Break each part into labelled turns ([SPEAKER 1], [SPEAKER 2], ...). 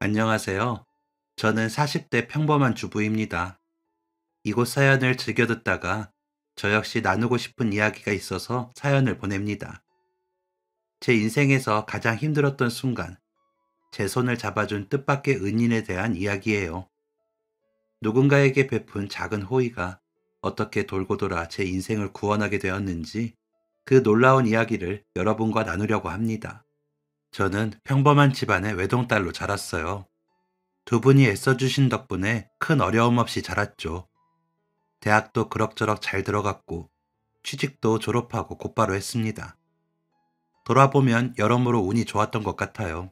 [SPEAKER 1] 안녕하세요. 저는 40대 평범한 주부입니다. 이곳 사연을 즐겨 듣다가 저 역시 나누고 싶은 이야기가 있어서 사연을 보냅니다. 제 인생에서 가장 힘들었던 순간, 제 손을 잡아준 뜻밖의 은인에 대한 이야기예요. 누군가에게 베푼 작은 호의가 어떻게 돌고 돌아 제 인생을 구원하게 되었는지 그 놀라운 이야기를 여러분과 나누려고 합니다. 저는 평범한 집안의 외동딸로 자랐어요. 두 분이 애써주신 덕분에 큰 어려움 없이 자랐죠. 대학도 그럭저럭 잘 들어갔고, 취직도 졸업하고 곧바로 했습니다. 돌아보면 여러모로 운이 좋았던 것 같아요.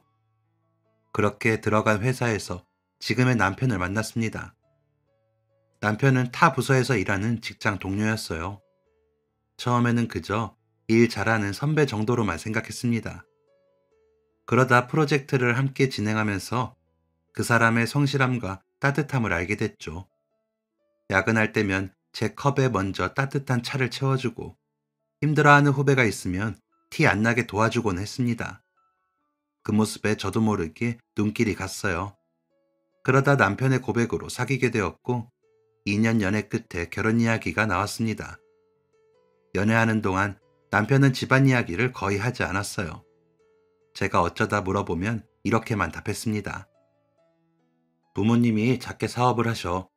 [SPEAKER 1] 그렇게 들어간 회사에서 지금의 남편을 만났습니다. 남편은 타 부서에서 일하는 직장 동료였어요. 처음에는 그저 일 잘하는 선배 정도로만 생각했습니다. 그러다 프로젝트를 함께 진행하면서 그 사람의 성실함과 따뜻함을 알게 됐죠. 야근할 때면 제 컵에 먼저 따뜻한 차를 채워주고 힘들어하는 후배가 있으면 티 안 나게 도와주곤 했습니다. 그 모습에 저도 모르게 눈길이 갔어요. 그러다 남편의 고백으로 사귀게 되었고 2년 연애 끝에 결혼 이야기가 나왔습니다. 연애하는 동안 남편은 집안 이야기를 거의 하지 않았어요. 제가 어쩌다 물어보면 이렇게만 답했습니다. 부모님이 작게 사업을 하셔.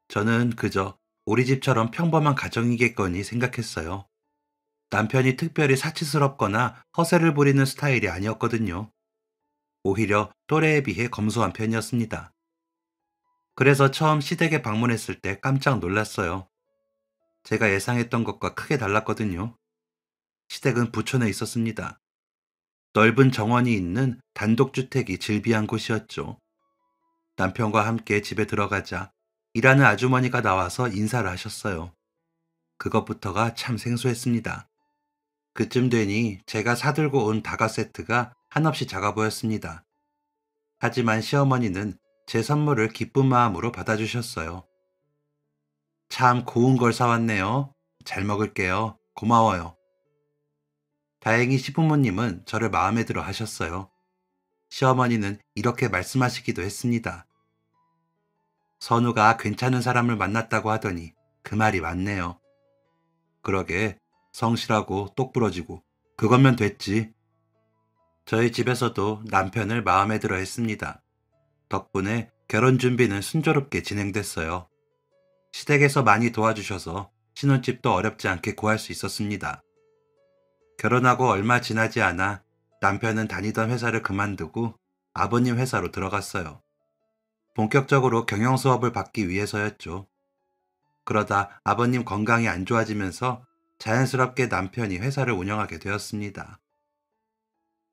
[SPEAKER 1] 저는 그저 우리 집처럼 평범한 가정이겠거니 생각했어요. 남편이 특별히 사치스럽거나 허세를 부리는 스타일이 아니었거든요. 오히려 또래에 비해 검소한 편이었습니다. 그래서 처음 시댁에 방문했을 때 깜짝 놀랐어요. 제가 예상했던 것과 크게 달랐거든요. 시댁은 부촌에 있었습니다. 넓은 정원이 있는 단독주택이 즐비한 곳이었죠. 남편과 함께 집에 들어가자 일하는 아주머니가 나와서 인사를 하셨어요. 그것부터가 참 생소했습니다. 그쯤 되니 제가 사들고 온 다과 세트가 한없이 작아 보였습니다. 하지만 시어머니는 제 선물을 기쁜 마음으로 받아주셨어요. 참 고운 걸 사왔네요. 잘 먹을게요. 고마워요. 다행히 시부모님은 저를 마음에 들어 하셨어요. 시어머니는 이렇게 말씀하시기도 했습니다. 선우가 괜찮은 사람을 만났다고 하더니 그 말이 맞네요. 그러게 성실하고 똑부러지고 그것면 됐지. 저희 집에서도 남편을 마음에 들어 했습니다. 덕분에 결혼 준비는 순조롭게 진행됐어요. 시댁에서 많이 도와주셔서 신혼집도 어렵지 않게 구할 수 있었습니다. 결혼하고 얼마 지나지 않아 남편은 다니던 회사를 그만두고 아버님 회사로 들어갔어요. 본격적으로 경영 수업을 받기 위해서였죠. 그러다 아버님 건강이 안 좋아지면서 자연스럽게 남편이 회사를 운영하게 되었습니다.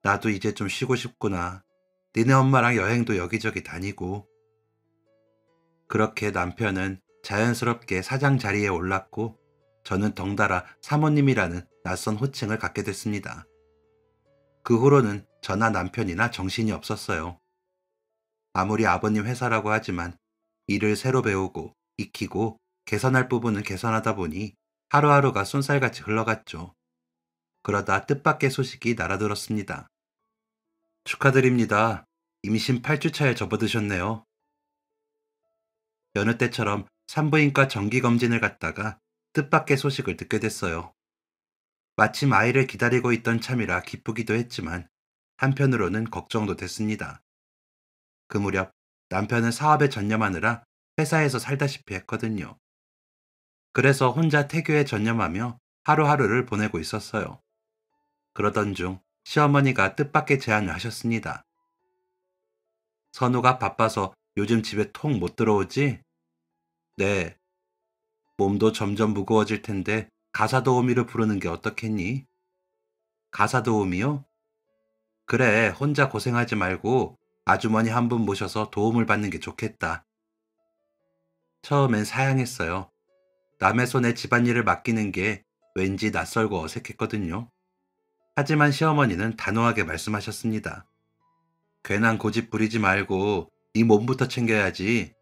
[SPEAKER 1] 나도 이제 좀 쉬고 싶구나. 니네 엄마랑 여행도 여기저기 다니고. 그렇게 남편은 자연스럽게 사장 자리에 올랐고 저는 덩달아 사모님이라는 낯선 호칭을 갖게 됐습니다. 그 후로는 저나 남편이나 정신이 없었어요. 아무리 아버님 회사라고 하지만 일을 새로 배우고 익히고 개선할 부분은 개선하다 보니 하루하루가 쏜살같이 흘러갔죠. 그러다 뜻밖의 소식이 날아들었습니다. 축하드립니다. 임신 8주차에 접어드셨네요. 여느 때처럼 산부인과 정기검진을 갔다가 뜻밖의 소식을 듣게 됐어요. 마침 아이를 기다리고 있던 참이라 기쁘기도 했지만 한편으로는 걱정도 됐습니다. 그 무렵 남편은 사업에 전념하느라 회사에서 살다시피 했거든요. 그래서 혼자 태교에 전념하며 하루하루를 보내고 있었어요. 그러던 중 시어머니가 뜻밖의 제안을 하셨습니다. 선우가 바빠서 요즘 집에 통 못 들어오지? 네. 몸도 점점 무거워질 텐데 가사도우미를 부르는 게 어떻겠니? 가사도우미요? 그래, 혼자 고생하지 말고 아주머니 한 분 모셔서 도움을 받는 게 좋겠다. 처음엔 사양했어요. 남의 손에 집안일을 맡기는 게 왠지 낯설고 어색했거든요. 하지만 시어머니는 단호하게 말씀하셨습니다. 괜한 고집 부리지 말고 네 몸부터 챙겨야지.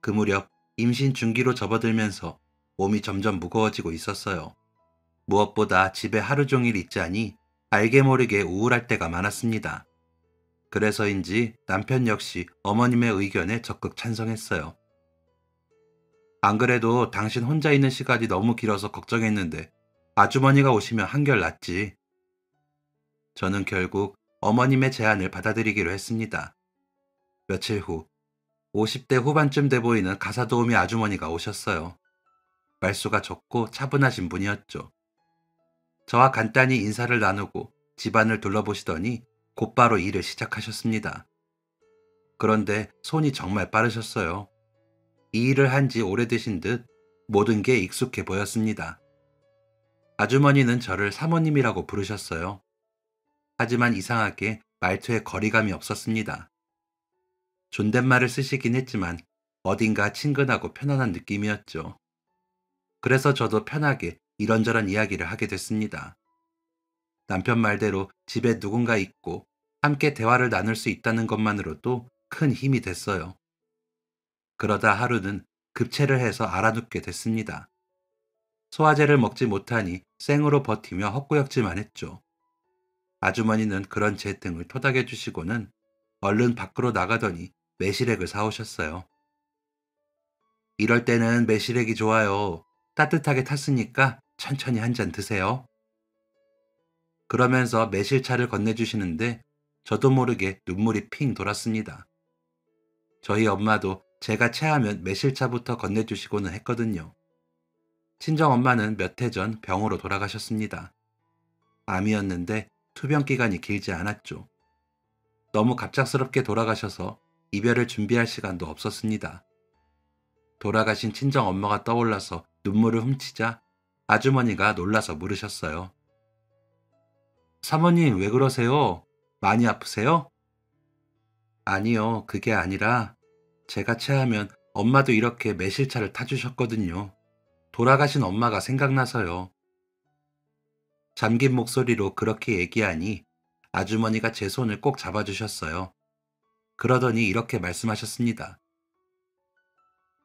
[SPEAKER 1] 그 무렵 임신 중기로 접어들면서 몸이 점점 무거워지고 있었어요. 무엇보다 집에 하루 종일 있자니 알게 모르게 우울할 때가 많았습니다. 그래서인지 남편 역시 어머님의 의견에 적극 찬성했어요. 안 그래도 당신 혼자 있는 시간이 너무 길어서 걱정했는데 아주머니가 오시면 한결 낫지. 저는 결국 어머님의 제안을 받아들이기로 했습니다. 며칠 후 50대 후반쯤 돼 보이는 가사도우미 아주머니가 오셨어요. 말수가 적고 차분하신 분이었죠. 저와 간단히 인사를 나누고 집안을 둘러보시더니 곧바로 일을 시작하셨습니다. 그런데 손이 정말 빠르셨어요. 이 일을 한지 오래되신 듯 모든 게 익숙해 보였습니다. 아주머니는 저를 사모님이라고 부르셨어요. 하지만 이상하게 말투에 거리감이 없었습니다. 존댓말을 쓰시긴 했지만 어딘가 친근하고 편안한 느낌이었죠. 그래서 저도 편하게 이런저런 이야기를 하게 됐습니다. 남편 말대로 집에 누군가 있고 함께 대화를 나눌 수 있다는 것만으로도 큰 힘이 됐어요. 그러다 하루는 급체를 해서 알아눕게 됐습니다. 소화제를 먹지 못하니 생으로 버티며 헛구역질만 했죠. 아주머니는 그런 제 등을 토닥여 주시고는 얼른 밖으로 나가더니 매실액을 사오셨어요. 이럴 때는 매실액이 좋아요. 따뜻하게 탔으니까 천천히 한 잔 드세요. 그러면서 매실차를 건네주시는데 저도 모르게 눈물이 핑 돌았습니다. 저희 엄마도 제가 체하면 매실차부터 건네주시고는 했거든요. 친정엄마는 몇 해 전 병으로 돌아가셨습니다. 암이었는데 투병 기간이 길지 않았죠. 너무 갑작스럽게 돌아가셔서 이별을 준비할 시간도 없었습니다. 돌아가신 친정엄마가 떠올라서 눈물을 훔치자 아주머니가 놀라서 물으셨어요. 사모님, 왜 그러세요? 많이 아프세요? 아니요, 그게 아니라 제가 체하면 엄마도 이렇게 매실차를 타주셨거든요. 돌아가신 엄마가 생각나서요. 잠긴 목소리로 그렇게 얘기하니 아주머니가 제 손을 꼭 잡아주셨어요. 그러더니 이렇게 말씀하셨습니다.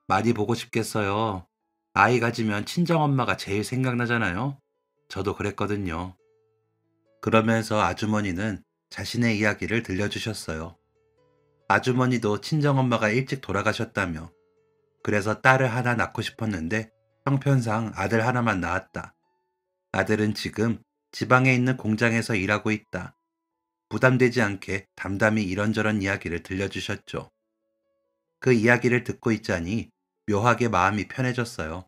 [SPEAKER 1] 많이 보고 싶겠어요. 아이 가지면 친정엄마가 제일 생각나잖아요. 저도 그랬거든요. 그러면서 아주머니는 자신의 이야기를 들려주셨어요. 아주머니도 친정엄마가 일찍 돌아가셨다며, 그래서 딸을 하나 낳고 싶었는데 형편상 아들 하나만 낳았다. 아들은 지금 지방에 있는 공장에서 일하고 있다. 부담되지 않게 담담히 이런저런 이야기를 들려주셨죠. 그 이야기를 듣고 있자니 묘하게 마음이 편해졌어요.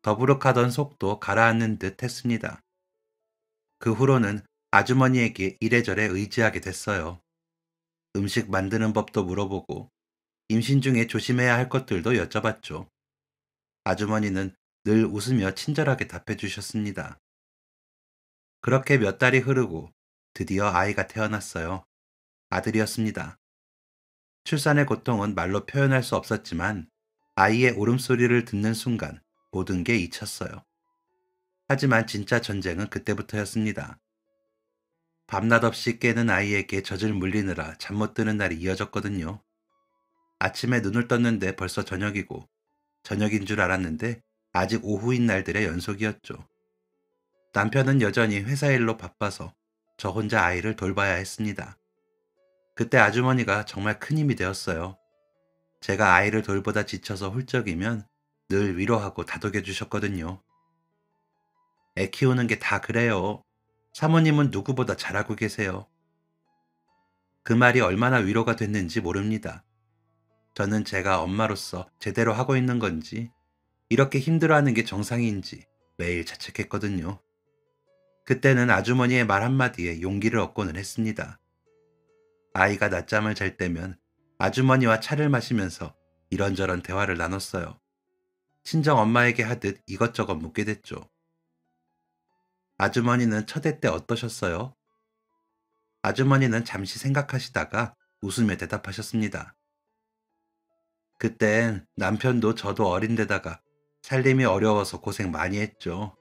[SPEAKER 1] 더부룩하던 속도 가라앉는 듯 했습니다. 그 후로는 아주머니에게 이래저래 의지하게 됐어요. 음식 만드는 법도 물어보고 임신 중에 조심해야 할 것들도 여쭤봤죠. 아주머니는 늘 웃으며 친절하게 답해 주셨습니다. 그렇게 몇 달이 흐르고 드디어 아이가 태어났어요. 아들이었습니다. 출산의 고통은 말로 표현할 수 없었지만 아이의 울음소리를 듣는 순간 모든 게 잊혔어요. 하지만 진짜 전쟁은 그때부터였습니다. 밤낮 없이 깨는 아이에게 젖을 물리느라 잠 못 드는 날이 이어졌거든요. 아침에 눈을 떴는데 벌써 저녁이고 저녁인 줄 알았는데 아직 오후인 날들의 연속이었죠. 남편은 여전히 회사 일로 바빠서 저 혼자 아이를 돌봐야 했습니다. 그때 아주머니가 정말 큰 힘이 되었어요. 제가 아이를 돌보다 지쳐서 훌쩍이면 늘 위로하고 다독여 주셨거든요. 애 키우는 게 다 그래요. 사모님은 누구보다 잘하고 계세요. 그 말이 얼마나 위로가 됐는지 모릅니다. 저는 제가 엄마로서 제대로 하고 있는 건지, 이렇게 힘들어하는 게 정상인지 매일 자책했거든요. 그때는 아주머니의 말 한마디에 용기를 얻고는 했습니다. 아이가 낮잠을 잘 때면 아주머니와 차를 마시면서 이런저런 대화를 나눴어요. 친정 엄마에게 하듯 이것저것 묻게 됐죠. 아주머니는 첫애 때 어떠셨어요? 아주머니는 잠시 생각하시다가 웃으며 대답하셨습니다. 그땐 남편도 저도 어린데다가 살림이 어려워서 고생 많이 했죠.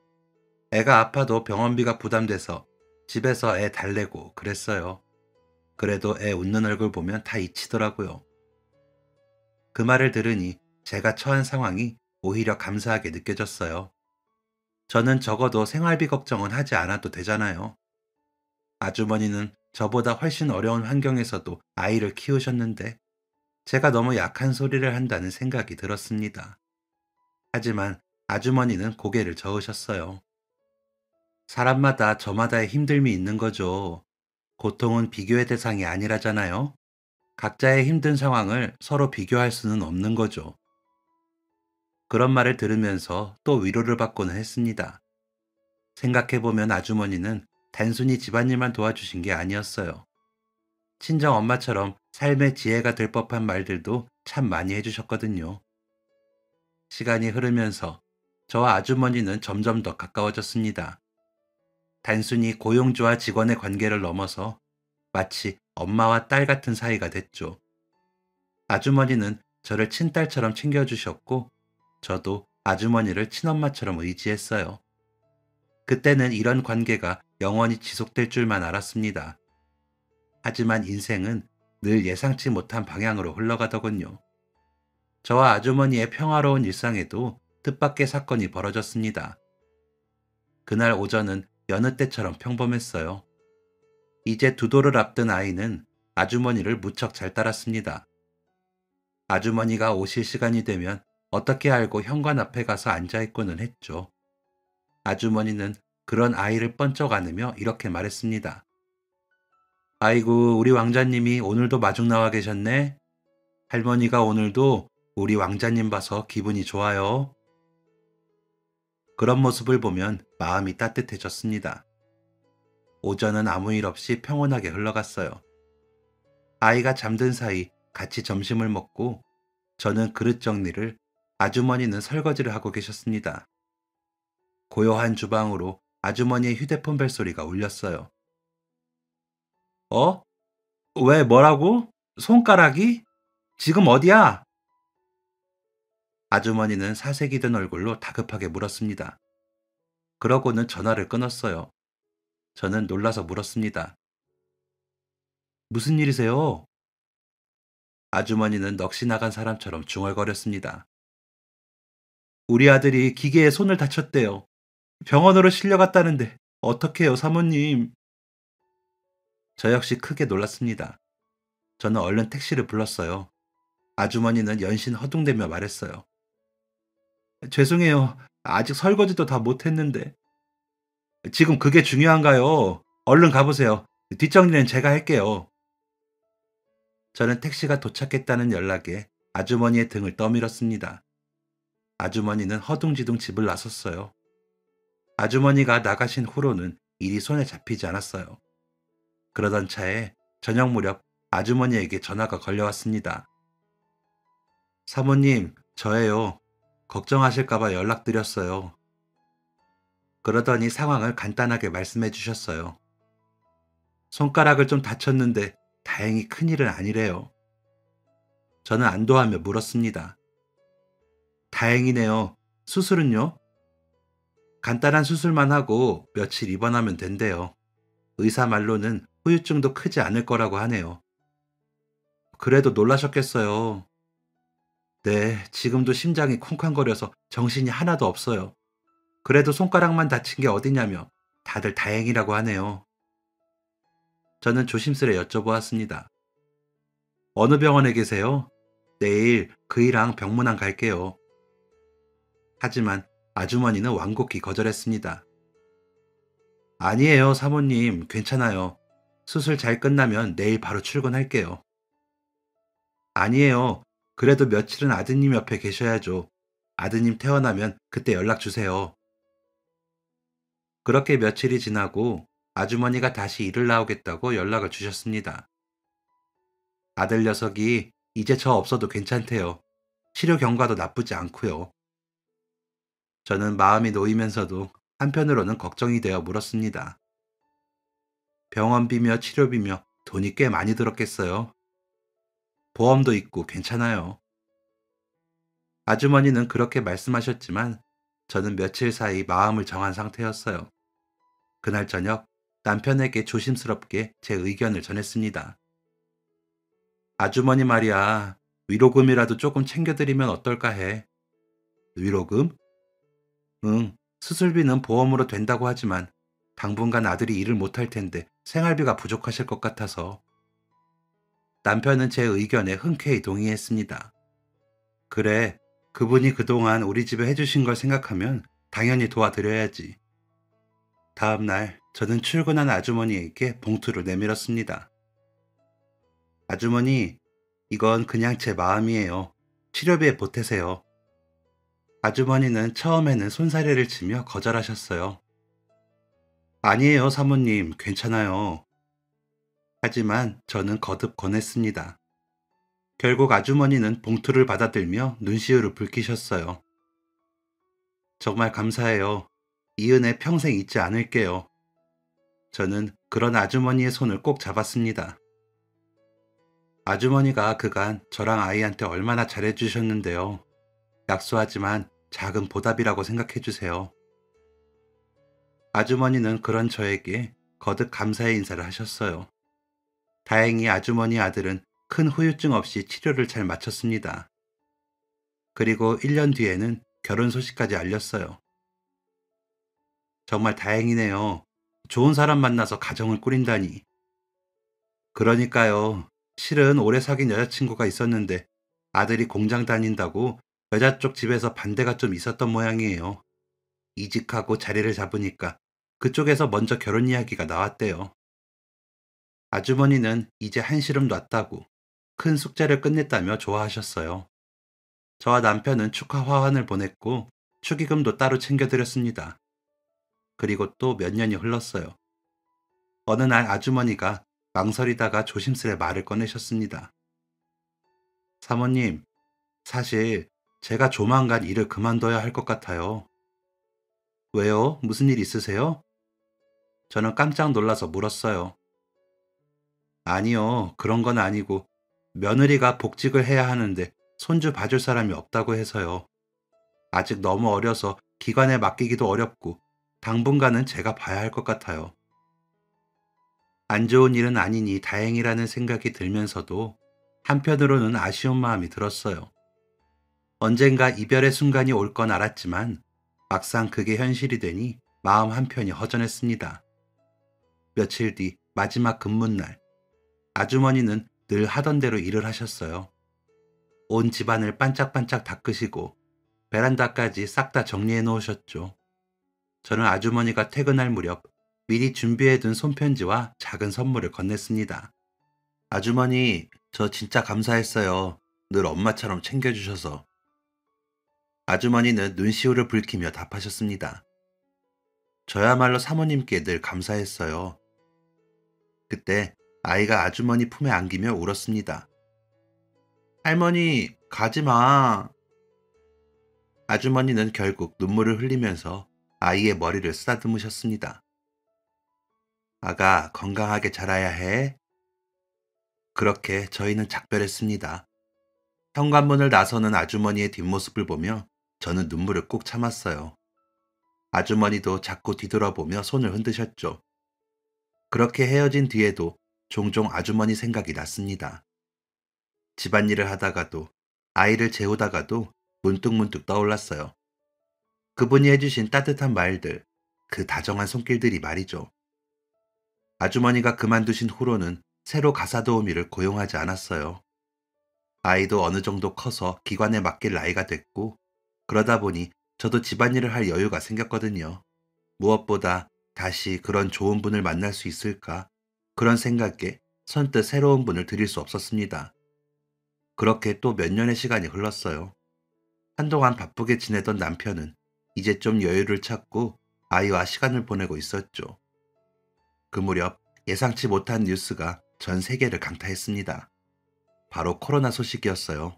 [SPEAKER 1] 애가 아파도 병원비가 부담돼서 집에서 애 달래고 그랬어요. 그래도 애 웃는 얼굴 보면 다 잊히더라고요. 그 말을 들으니 제가 처한 상황이 오히려 감사하게 느껴졌어요. 저는 적어도 생활비 걱정은 하지 않아도 되잖아요. 아주머니는 저보다 훨씬 어려운 환경에서도 아이를 키우셨는데 제가 너무 약한 소리를 한다는 생각이 들었습니다. 하지만 아주머니는 고개를 저으셨어요. 사람마다 저마다의 힘듦이 있는 거죠. 고통은 비교의 대상이 아니라잖아요. 각자의 힘든 상황을 서로 비교할 수는 없는 거죠. 그런 말을 들으면서 또 위로를 받고는 했습니다. 생각해보면 아주머니는 단순히 집안일만 도와주신 게 아니었어요. 친정 엄마처럼 삶의 지혜가 될 법한 말들도 참 많이 해주셨거든요. 시간이 흐르면서 저와 아주머니는 점점 더 가까워졌습니다. 단순히 고용주와 직원의 관계를 넘어서 마치 엄마와 딸 같은 사이가 됐죠. 아주머니는 저를 친딸처럼 챙겨주셨고, 저도 아주머니를 친엄마처럼 의지했어요. 그때는 이런 관계가 영원히 지속될 줄만 알았습니다. 하지만 인생은 늘 예상치 못한 방향으로 흘러가더군요. 저와 아주머니의 평화로운 일상에도 뜻밖의 사건이 벌어졌습니다. 그날 오전은 여느 때처럼 평범했어요. 이제 두 돌을 앞둔 아이는 아주머니를 무척 잘 따랐습니다. 아주머니가 오실 시간이 되면 어떻게 알고 현관 앞에 가서 앉아있고는 했죠. 아주머니는 그런 아이를 번쩍 안으며 이렇게 말했습니다. 아이고, 우리 왕자님이 오늘도 마중 나와 계셨네. 할머니가 오늘도 우리 왕자님 봐서 기분이 좋아요. 그런 모습을 보면 마음이 따뜻해졌습니다. 오전은 아무 일 없이 평온하게 흘러갔어요. 아이가 잠든 사이 같이 점심을 먹고 저는 그릇 정리를, 아주머니는 설거지를 하고 계셨습니다. 고요한 주방으로 아주머니의 휴대폰 벨소리가 울렸어요. 어? 왜 뭐라고? 손가락이? 지금 어디야? 아주머니는 사색이 든 얼굴로 다급하게 물었습니다. 그러고는 전화를 끊었어요. 저는 놀라서 물었습니다. 무슨 일이세요? 아주머니는 넋이 나간 사람처럼 중얼거렸습니다. 우리 아들이 기계에 손을 다쳤대요. 병원으로 실려갔다는데 어떡해요, 사모님? 저 역시 크게 놀랐습니다. 저는 얼른 택시를 불렀어요. 아주머니는 연신 허둥대며 말했어요. 죄송해요. 아직 설거지도 다 못했는데. 지금 그게 중요한가요? 얼른 가보세요. 뒷정리는 제가 할게요. 저는 택시가 도착했다는 연락에 아주머니의 등을 떠밀었습니다. 아주머니는 허둥지둥 집을 나섰어요. 아주머니가 나가신 후로는 일이 손에 잡히지 않았어요. 그러던 차에 저녁 무렵 아주머니에게 전화가 걸려왔습니다. 사모님, 저예요. 걱정하실까봐 연락드렸어요. 그러더니 상황을 간단하게 말씀해 주셨어요. 손가락을 좀 다쳤는데 다행히 큰일은 아니래요. 저는 안도하며 물었습니다. 다행이네요. 수술은요? 간단한 수술만 하고 며칠 입원하면 된대요. 의사 말로는 후유증도 크지 않을 거라고 하네요. 그래도 놀라셨겠어요. 네, 지금도 심장이 쿵쾅거려서 정신이 하나도 없어요. 그래도 손가락만 다친 게 어디냐며 다들 다행이라고 하네요. 저는 조심스레 여쭤보았습니다. 어느 병원에 계세요? 내일 그이랑 병문안 갈게요. 하지만 아주머니는 완곡히 거절했습니다. 아니에요, 사모님. 괜찮아요. 수술 잘 끝나면 내일 바로 출근할게요. 아니에요. 그래도 며칠은 아드님 옆에 계셔야죠. 아드님 태어나면 그때 연락 주세요. 그렇게 며칠이 지나고 아주머니가 다시 일을 나오겠다고 연락을 주셨습니다. 아들 녀석이 이제 저 없어도 괜찮대요. 치료 경과도 나쁘지 않고요. 저는 마음이 놓이면서도 한편으로는 걱정이 되어 물었습니다. 병원비며 치료비며 돈이 꽤 많이 들었겠어요. 보험도 있고 괜찮아요. 아주머니는 그렇게 말씀하셨지만 저는 며칠 사이 마음을 정한 상태였어요. 그날 저녁 남편에게 조심스럽게 제 의견을 전했습니다. 아주머니 말이야, 위로금이라도 조금 챙겨드리면 어떨까 해. 위로금? 응, 수술비는 보험으로 된다고 하지만 당분간 아들이 일을 못할 텐데 생활비가 부족하실 것 같아서. 남편은 제 의견에 흔쾌히 동의했습니다. 그래, 그분이 그동안 우리 집에 해주신 걸 생각하면 당연히 도와드려야지. 다음 날 저는 출근한 아주머니에게 봉투를 내밀었습니다. 아주머니, 이건 그냥 제 마음이에요. 치료비에 보태세요. 아주머니는 처음에는 손사래를 치며 거절하셨어요. 아니에요, 사모님. 괜찮아요. 하지만 저는 거듭 권했습니다. 결국 아주머니는 봉투를 받아들며 눈시울을 붉히셨어요. 정말 감사해요. 이 은혜 평생 잊지 않을게요. 저는 그런 아주머니의 손을 꼭 잡았습니다. 아주머니가 그간 저랑 아이한테 얼마나 잘해주셨는데요. 약소하지만 작은 보답이라고 생각해주세요. 아주머니는 그런 저에게 거듭 감사의 인사를 하셨어요. 다행히 아주머니 아들은 큰 후유증 없이 치료를 잘 마쳤습니다. 그리고 1년 뒤에는 결혼 소식까지 알렸어요. 정말 다행이네요. 좋은 사람 만나서 가정을 꾸린다니. 그러니까요. 실은 오래 사귄 여자친구가 있었는데 아들이 공장 다닌다고 여자 쪽 집에서 반대가 좀 있었던 모양이에요. 이직하고 자리를 잡으니까 그쪽에서 먼저 결혼 이야기가 나왔대요. 아주머니는 이제 한시름 놨다고 큰 숙제를 끝냈다며 좋아하셨어요. 저와 남편은 축하 화환을 보냈고 축의금도 따로 챙겨드렸습니다. 그리고 또 몇 년이 흘렀어요. 어느 날 아주머니가 망설이다가 조심스레 말을 꺼내셨습니다. 사모님, 사실 제가 조만간 일을 그만둬야 할 것 같아요. 왜요? 무슨 일 있으세요? 저는 깜짝 놀라서 물었어요. 아니요, 그런 건 아니고 며느리가 복직을 해야 하는데 손주 봐줄 사람이 없다고 해서요. 아직 너무 어려서 기관에 맡기기도 어렵고 당분간은 제가 봐야 할 것 같아요. 안 좋은 일은 아니니 다행이라는 생각이 들면서도 한편으로는 아쉬운 마음이 들었어요. 언젠가 이별의 순간이 올 건 알았지만 막상 그게 현실이 되니 마음 한편이 허전했습니다. 며칠 뒤 마지막 근무날, 아주머니는 늘 하던 대로 일을 하셨어요. 온 집안을 반짝반짝 닦으시고 베란다까지 싹 다 정리해 놓으셨죠. 저는 아주머니가 퇴근할 무렵 미리 준비해둔 손편지와 작은 선물을 건넸습니다. 아주머니, 저 진짜 감사했어요. 늘 엄마처럼 챙겨주셔서. 아주머니는 눈시울을 붉히며 답하셨습니다. 저야말로 사모님께 늘 감사했어요. 그때 아이가 아주머니 품에 안기며 울었습니다. 할머니, 가지 마. 아주머니는 결국 눈물을 흘리면서 아이의 머리를 쓰다듬으셨습니다. 아가, 건강하게 자라야 해. 그렇게 저희는 작별했습니다. 현관문을 나서는 아주머니의 뒷모습을 보며 저는 눈물을 꾹 참았어요. 아주머니도 자꾸 뒤돌아보며 손을 흔드셨죠. 그렇게 헤어진 뒤에도 종종 아주머니 생각이 났습니다. 집안일을 하다가도 아이를 재우다가도 문득문득 떠올랐어요. 그분이 해주신 따뜻한 말들, 그 다정한 손길들이 말이죠. 아주머니가 그만두신 후로는 새로 가사 도우미를 고용하지 않았어요. 아이도 어느 정도 커서 기관에 맡길 나이가 됐고, 그러다 보니 저도 집안일을 할 여유가 생겼거든요. 무엇보다 다시 그런 좋은 분을 만날 수 있을까? 그런 생각에 선뜻 새로운 분을 드릴 수 없었습니다. 그렇게 또 몇 년의 시간이 흘렀어요. 한동안 바쁘게 지내던 남편은 이제 좀 여유를 찾고 아이와 시간을 보내고 있었죠. 그 무렵 예상치 못한 뉴스가 전 세계를 강타했습니다. 바로 코로나 소식이었어요.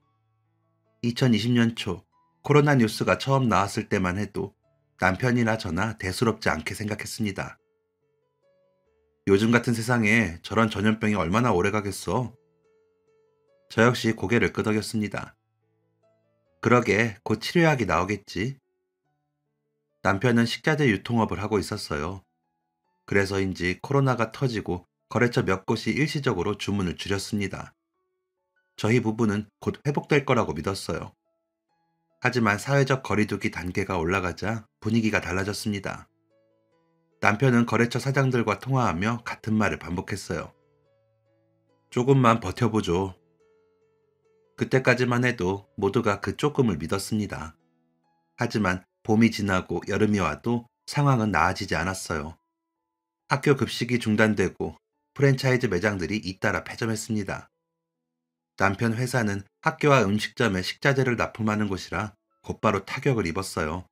[SPEAKER 1] 2020년 초 코로나 뉴스가 처음 나왔을 때만 해도 남편이나 저나 대수롭지 않게 생각했습니다. 요즘 같은 세상에 저런 전염병이 얼마나 오래 가겠어? 저 역시 고개를 끄덕였습니다. 그러게 곧 치료약이 나오겠지. 남편은 식자재 유통업을 하고 있었어요. 그래서인지 코로나가 터지고 거래처 몇 곳이 일시적으로 주문을 줄였습니다. 저희 부부는 곧 회복될 거라고 믿었어요. 하지만 사회적 거리두기 단계가 올라가자 분위기가 달라졌습니다. 남편은 거래처 사장들과 통화하며 같은 말을 반복했어요. 조금만 버텨보죠. 그때까지만 해도 모두가 그 조금을 믿었습니다. 하지만 봄이 지나고 여름이 와도 상황은 나아지지 않았어요. 학교 급식이 중단되고 프랜차이즈 매장들이 잇따라 폐점했습니다. 남편 회사는 학교와 음식점에 식자재를 납품하는 곳이라 곧바로 타격을 입었어요.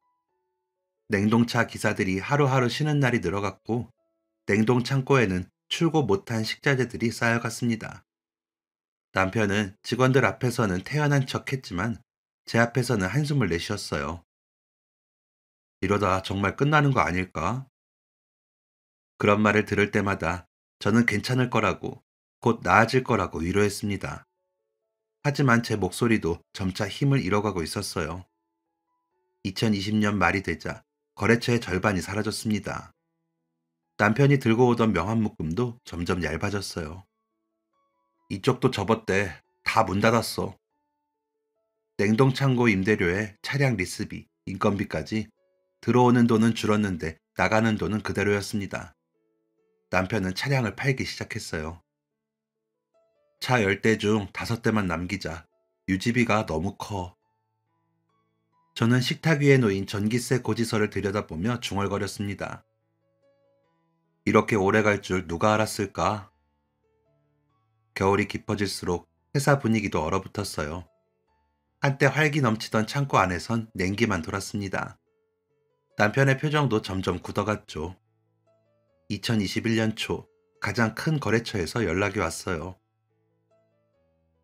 [SPEAKER 1] 냉동차 기사들이 하루하루 쉬는 날이 늘어갔고 냉동 창고에는 출고 못한 식자재들이 쌓여갔습니다. 남편은 직원들 앞에서는 태연한 척 했지만 제 앞에서는 한숨을 내쉬었어요. 이러다 정말 끝나는 거 아닐까? 그런 말을 들을 때마다 저는 괜찮을 거라고, 곧 나아질 거라고 위로했습니다. 하지만 제 목소리도 점차 힘을 잃어가고 있었어요. 2020년 말이 되자 거래처의 절반이 사라졌습니다. 남편이 들고 오던 명함묶음도 점점 얇아졌어요. 이쪽도 접었대. 다 문 닫았어. 냉동창고 임대료에 차량 리스비, 인건비까지 들어오는 돈은 줄었는데 나가는 돈은 그대로였습니다. 남편은 차량을 팔기 시작했어요. 차 10대 중 5대만 남기자. 유지비가 너무 커. 저는 식탁 위에 놓인 전기세 고지서를 들여다보며 중얼거렸습니다. 이렇게 오래 갈 줄 누가 알았을까? 겨울이 깊어질수록 회사 분위기도 얼어붙었어요. 한때 활기 넘치던 창고 안에선 냉기만 돌았습니다. 남편의 표정도 점점 굳어갔죠. 2021년 초 가장 큰 거래처에서 연락이 왔어요.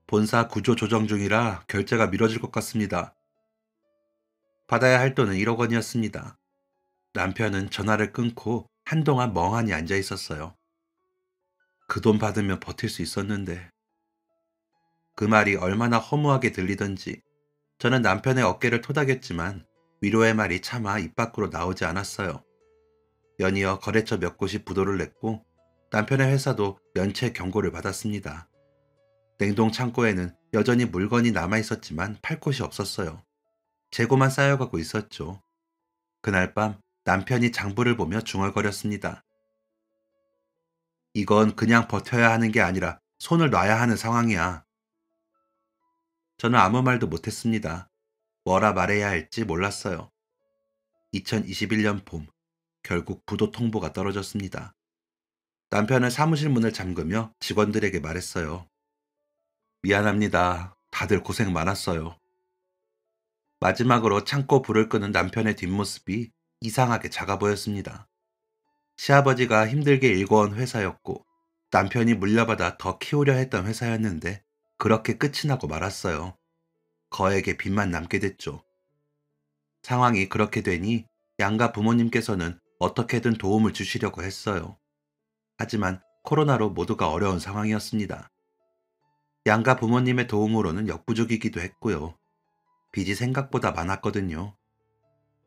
[SPEAKER 1] 본사 구조 조정 중이라 결제가 미뤄질 것 같습니다. 받아야 할 돈은 1억 원이었습니다. 남편은 전화를 끊고 한동안 멍하니 앉아 있었어요. 그 돈 받으면 버틸 수 있었는데. 그 말이 얼마나 허무하게 들리던지 저는 남편의 어깨를 토닥였지만 위로의 말이 차마 입 밖으로 나오지 않았어요. 연이어 거래처 몇 곳이 부도를 냈고 남편의 회사도 면책 경고를 받았습니다. 냉동 창고에는 여전히 물건이 남아 있었지만 팔 곳이 없었어요. 재고만 쌓여가고 있었죠. 그날 밤 남편이 장부를 보며 중얼거렸습니다. 이건 그냥 버텨야 하는 게 아니라 손을 놔야 하는 상황이야. 저는 아무 말도 못했습니다. 뭐라 말해야 할지 몰랐어요. 2021년 봄, 결국 부도 통보가 떨어졌습니다. 남편은 사무실 문을 잠그며 직원들에게 말했어요. 미안합니다. 다들 고생 많았어요. 마지막으로 창고 불을 끄는 남편의 뒷모습이 이상하게 작아 보였습니다. 시아버지가 힘들게 일궈온 회사였고 남편이 물려받아 더 키우려 했던 회사였는데 그렇게 끝이 나고 말았어요. 거액의 빚만 남게 됐죠. 상황이 그렇게 되니 양가 부모님께서는 어떻게든 도움을 주시려고 했어요. 하지만 코로나로 모두가 어려운 상황이었습니다. 양가 부모님의 도움으로는 역부족이기도 했고요. 빚이 생각보다 많았거든요.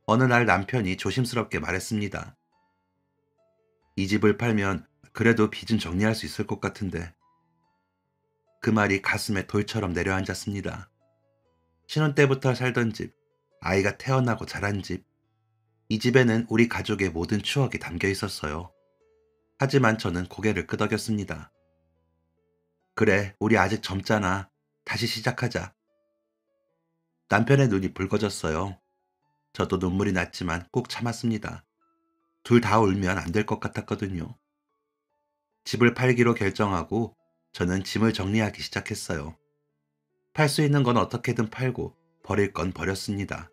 [SPEAKER 1] 어느 날 남편이 조심스럽게 말했습니다. 이 집을 팔면 그래도 빚은 정리할 수 있을 것 같은데. 그 말이 가슴에 돌처럼 내려앉았습니다. 신혼 때부터 살던 집, 아이가 태어나고 자란 집, 이 집에는 우리 가족의 모든 추억이 담겨 있었어요. 하지만 저는 고개를 끄덕였습니다. 그래, 우리 아직 젊잖아. 다시 시작하자. 남편의 눈이 붉어졌어요. 저도 눈물이 났지만 꾹 참았습니다. 둘 다 울면 안 될 것 같았거든요. 집을 팔기로 결정하고 저는 짐을 정리하기 시작했어요. 팔 수 있는 건 어떻게든 팔고 버릴 건 버렸습니다.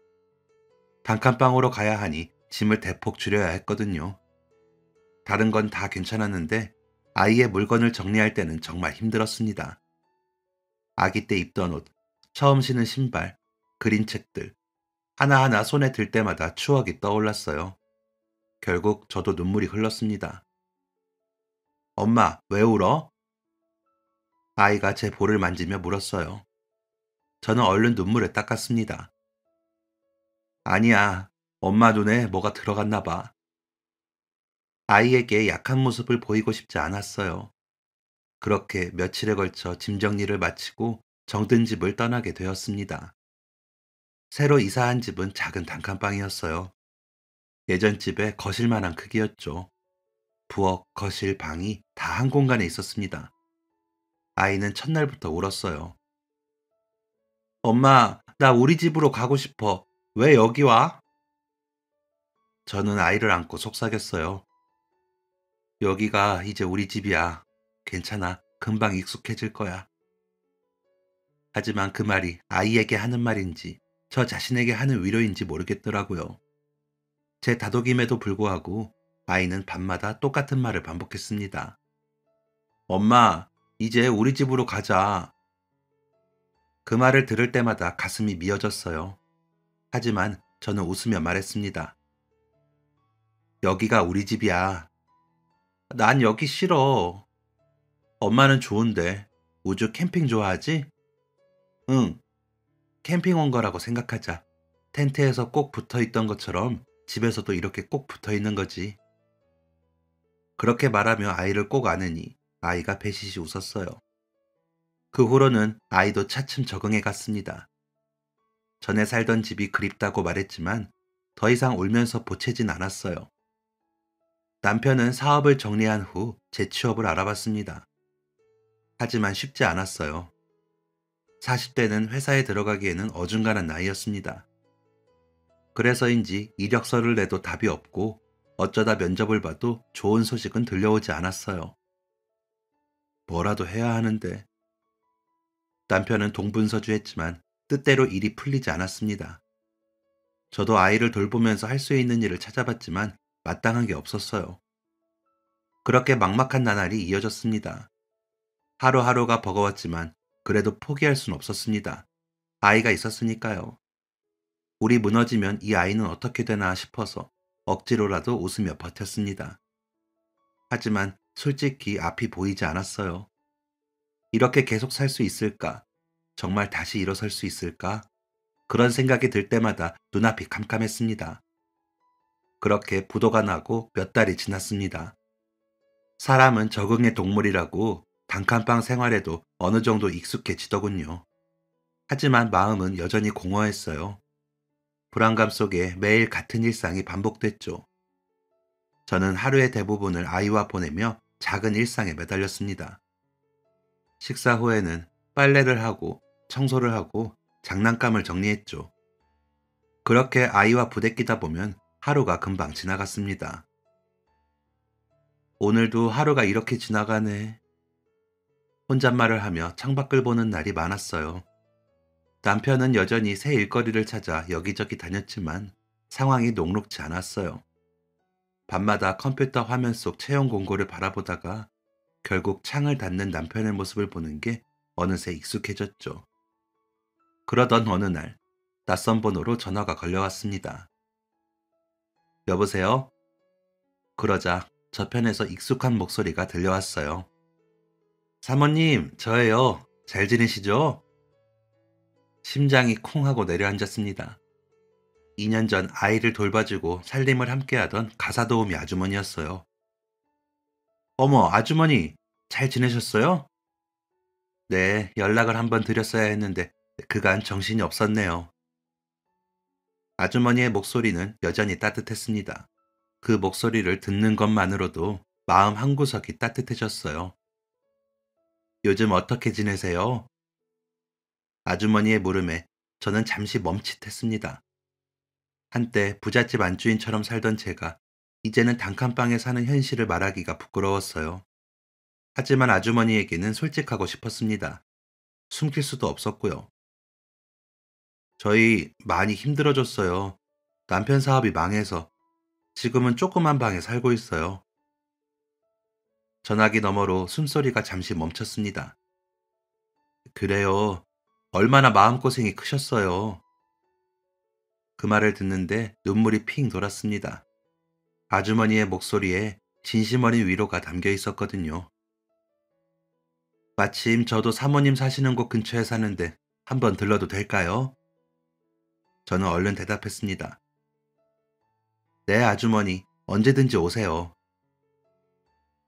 [SPEAKER 1] 단칸방으로 가야 하니 짐을 대폭 줄여야 했거든요. 다른 건 다 괜찮았는데 아이의 물건을 정리할 때는 정말 힘들었습니다. 아기 때 입던 옷, 처음 신은 신발, 그림책들, 하나하나 손에 들 때마다 추억이 떠올랐어요. 결국 저도 눈물이 흘렀습니다. 엄마, 왜 울어? 아이가 제 볼을 만지며 물었어요. 저는 얼른 눈물을 닦았습니다. 아니야, 엄마 눈에 뭐가 들어갔나 봐. 아이에게 약한 모습을 보이고 싶지 않았어요. 그렇게 며칠에 걸쳐 짐 정리를 마치고 정든 집을 떠나게 되었습니다. 새로 이사한 집은 작은 단칸방이었어요. 예전 집의 거실만한 크기였죠. 부엌, 거실, 방이 다 한 공간에 있었습니다. 아이는 첫날부터 울었어요. 엄마, 나 우리 집으로 가고 싶어. 왜 여기 와? 저는 아이를 안고 속삭였어요. 여기가 이제 우리 집이야. 괜찮아. 금방 익숙해질 거야. 하지만 그 말이 아이에게 하는 말인지 저 자신에게 하는 위로인지 모르겠더라고요. 제 다독임에도 불구하고 아이는 밤마다 똑같은 말을 반복했습니다. 엄마, 이제 우리 집으로 가자. 그 말을 들을 때마다 가슴이 미어졌어요. 하지만 저는 웃으며 말했습니다. 여기가 우리 집이야. 난 여기 싫어. 엄마는 좋은데 우주 캠핑 좋아하지? 응, 캠핑 온 거라고 생각하자. 텐트에서 꼭 붙어 있던 것처럼 집에서도 이렇게 꼭 붙어 있는 거지. 그렇게 말하며 아이를 꼭 안으니 아이가 배시시 웃었어요. 그 후로는 아이도 차츰 적응해 갔습니다. 전에 살던 집이 그립다고 말했지만 더 이상 울면서 보채진 않았어요. 남편은 사업을 정리한 후 재취업을 알아봤습니다. 하지만 쉽지 않았어요. 40대는 회사에 들어가기에는 어중간한 나이였습니다. 그래서인지 이력서를 내도 답이 없고 어쩌다 면접을 봐도 좋은 소식은 들려오지 않았어요. 뭐라도 해야 하는데. 남편은 동분서주했지만 뜻대로 일이 풀리지 않았습니다. 저도 아이를 돌보면서 할 수 있는 일을 찾아봤지만 마땅한 게 없었어요. 그렇게 막막한 나날이 이어졌습니다. 하루하루가 버거웠지만 그래도 포기할 순 없었습니다. 아이가 있었으니까요. 우리 무너지면 이 아이는 어떻게 되나 싶어서 억지로라도 웃으며 버텼습니다. 하지만 솔직히 앞이 보이지 않았어요. 이렇게 계속 살 수 있을까? 정말 다시 일어설 수 있을까? 그런 생각이 들 때마다 눈앞이 캄캄했습니다. 그렇게 부도가 나고 몇 달이 지났습니다. 사람은 적응의 동물이라고 단칸방 생활에도 어느 정도 익숙해지더군요. 하지만 마음은 여전히 공허했어요. 불안감 속에 매일 같은 일상이 반복됐죠. 저는 하루의 대부분을 아이와 보내며 작은 일상에 매달렸습니다. 식사 후에는 빨래를 하고 청소를 하고 장난감을 정리했죠. 그렇게 아이와 부대끼다 보면 하루가 금방 지나갔습니다. 오늘도 하루가 이렇게 지나가네. 혼잣말을 하며 창밖을 보는 날이 많았어요. 남편은 여전히 새 일거리를 찾아 여기저기 다녔지만 상황이 녹록지 않았어요. 밤마다 컴퓨터 화면 속 채용 공고를 바라보다가 결국 창을 닫는 남편의 모습을 보는 게 어느새 익숙해졌죠. 그러던 어느 날 낯선 번호로 전화가 걸려왔습니다. 여보세요? 그러자 저편에서 익숙한 목소리가 들려왔어요. 사모님, 저예요. 잘 지내시죠? 심장이 콩 하고 내려앉았습니다. 2년 전 아이를 돌봐주고 살림을 함께하던 가사도우미 아주머니였어요. 어머, 아주머니, 잘 지내셨어요? 네, 연락을 한번 드렸어야 했는데 그간 정신이 없었네요. 아주머니의 목소리는 여전히 따뜻했습니다. 그 목소리를 듣는 것만으로도 마음 한구석이 따뜻해졌어요. 요즘 어떻게 지내세요? 아주머니의 물음에 저는 잠시 멈칫했습니다. 한때 부잣집 안주인처럼 살던 제가 이제는 단칸방에 사는 현실을 말하기가 부끄러웠어요. 하지만 아주머니에게는 솔직하고 싶었습니다. 숨길 수도 없었고요. 저희 많이 힘들어졌어요. 남편 사업이 망해서 지금은 조그만 방에 살고 있어요. 전화기 너머로 숨소리가 잠시 멈췄습니다. 그래요. 얼마나 마음고생이 크셨어요. 그 말을 듣는데 눈물이 핑 돌았습니다. 아주머니의 목소리에 진심 어린 위로가 담겨 있었거든요. 마침 저도 사모님 사시는 곳 근처에 사는데 한번 들러도 될까요? 저는 얼른 대답했습니다. 네, 아주머니, 언제든지 오세요.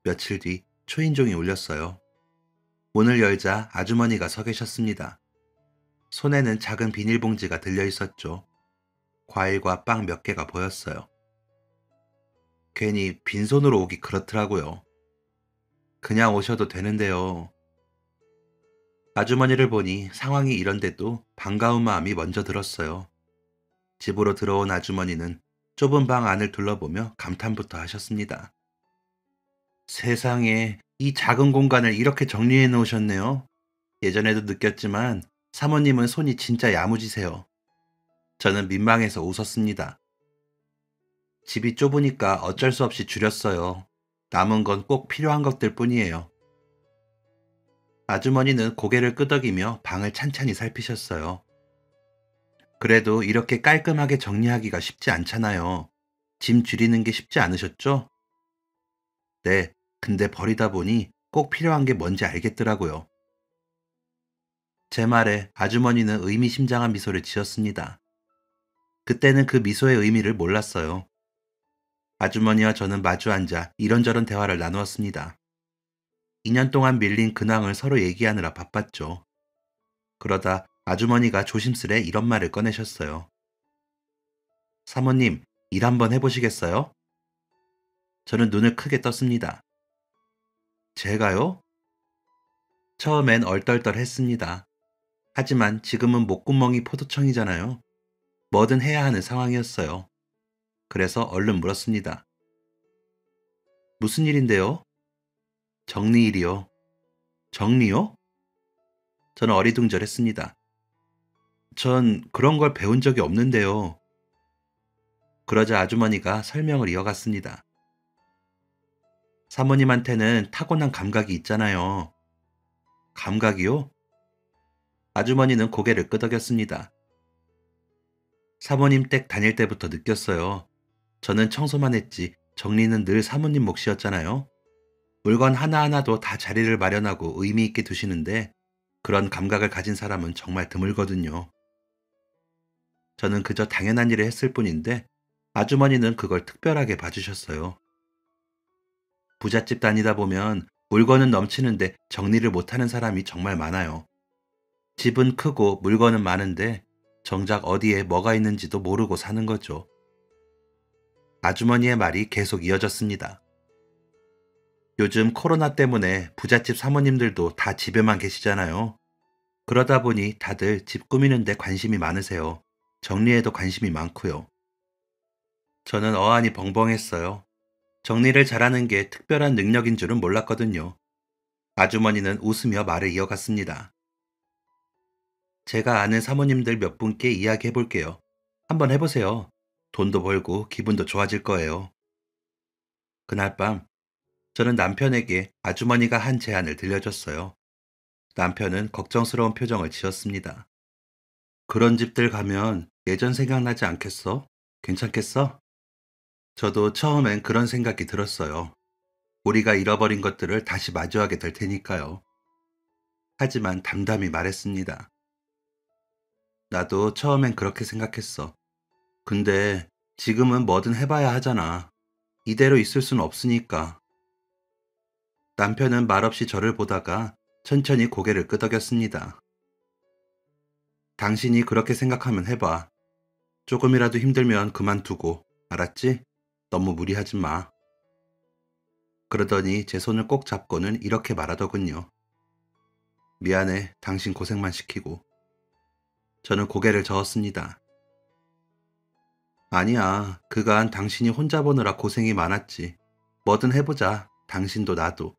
[SPEAKER 1] 며칠 뒤 초인종이 울렸어요. 문을 열자 아주머니가 서 계셨습니다. 손에는 작은 비닐봉지가 들려 있었죠. 과일과 빵 몇 개가 보였어요. 괜히 빈손으로 오기 그렇더라고요. 그냥 오셔도 되는데요. 아주머니를 보니 상황이 이런데도 반가운 마음이 먼저 들었어요. 집으로 들어온 아주머니는 좁은 방 안을 둘러보며 감탄부터 하셨습니다. 세상에, 이 작은 공간을 이렇게 정리해 놓으셨네요. 예전에도 느꼈지만 사모님은 손이 진짜 야무지세요. 저는 민망해서 웃었습니다. 집이 좁으니까 어쩔 수 없이 줄였어요. 남은 건 꼭 필요한 것들 뿐이에요. 아주머니는 고개를 끄덕이며 방을 찬찬히 살피셨어요. 그래도 이렇게 깔끔하게 정리하기가 쉽지 않잖아요. 짐 줄이는 게 쉽지 않으셨죠? 네, 근데 버리다 보니 꼭 필요한 게 뭔지 알겠더라고요. 제 말에 아주머니는 의미심장한 미소를 지었습니다. 그때는 그 미소의 의미를 몰랐어요. 아주머니와 저는 마주 앉아 이런저런 대화를 나누었습니다. 2년 동안 밀린 근황을 서로 얘기하느라 바빴죠. 그러다 아주머니가 조심스레 이런 말을 꺼내셨어요. 사모님, 일 한번 해보시겠어요? 저는 눈을 크게 떴습니다. 제가요? 처음엔 얼떨떨했습니다. 하지만 지금은 목구멍이 포도청이잖아요. 뭐든 해야 하는 상황이었어요. 그래서 얼른 물었습니다. 무슨 일인데요? 정리일이요. 정리요? 저는 어리둥절했습니다. 전 그런 걸 배운 적이 없는데요. 그러자 아주머니가 설명을 이어갔습니다. 사모님한테는 타고난 감각이 있잖아요. 감각이요? 아주머니는 고개를 끄덕였습니다. 사모님 댁 다닐 때부터 느꼈어요. 저는 청소만 했지 정리는 늘 사모님 몫이었잖아요. 물건 하나하나도 다 자리를 마련하고 의미 있게 두시는데 그런 감각을 가진 사람은 정말 드물거든요. 저는 그저 당연한 일을 했을 뿐인데 아주머니는 그걸 특별하게 봐주셨어요. 부잣집 다니다 보면 물건은 넘치는데 정리를 못하는 사람이 정말 많아요. 집은 크고 물건은 많은데 정작 어디에 뭐가 있는지도 모르고 사는 거죠. 아주머니의 말이 계속 이어졌습니다. 요즘 코로나 때문에 부잣집 사모님들도 다 집에만 계시잖아요. 그러다 보니 다들 집 꾸미는 데 관심이 많으세요. 정리에도 관심이 많고요. 저는 어안이 벙벙했어요. 정리를 잘하는 게 특별한 능력인 줄은 몰랐거든요. 아주머니는 웃으며 말을 이어갔습니다. 제가 아는 사모님들 몇 분께 이야기해 볼게요. 한번 해보세요. 돈도 벌고 기분도 좋아질 거예요. 그날 밤, 저는 남편에게 아주머니가 한 제안을 들려줬어요. 남편은 걱정스러운 표정을 지었습니다. 그런 집들 가면 예전 생각나지 않겠어? 괜찮겠어? 저도 처음엔 그런 생각이 들었어요. 우리가 잃어버린 것들을 다시 마주하게 될 테니까요. 하지만 담담히 말했습니다. 나도 처음엔 그렇게 생각했어. 근데 지금은 뭐든 해봐야 하잖아. 이대로 있을 순 없으니까. 남편은 말없이 저를 보다가 천천히 고개를 끄덕였습니다. 당신이 그렇게 생각하면 해봐. 조금이라도 힘들면 그만두고, 알았지? 너무 무리하지 마. 그러더니 제 손을 꼭 잡고는 이렇게 말하더군요. 미안해, 당신 고생만 시키고. 저는 고개를 저었습니다. 아니야, 그간 당신이 혼자 보느라 고생이 많았지. 뭐든 해보자, 당신도 나도.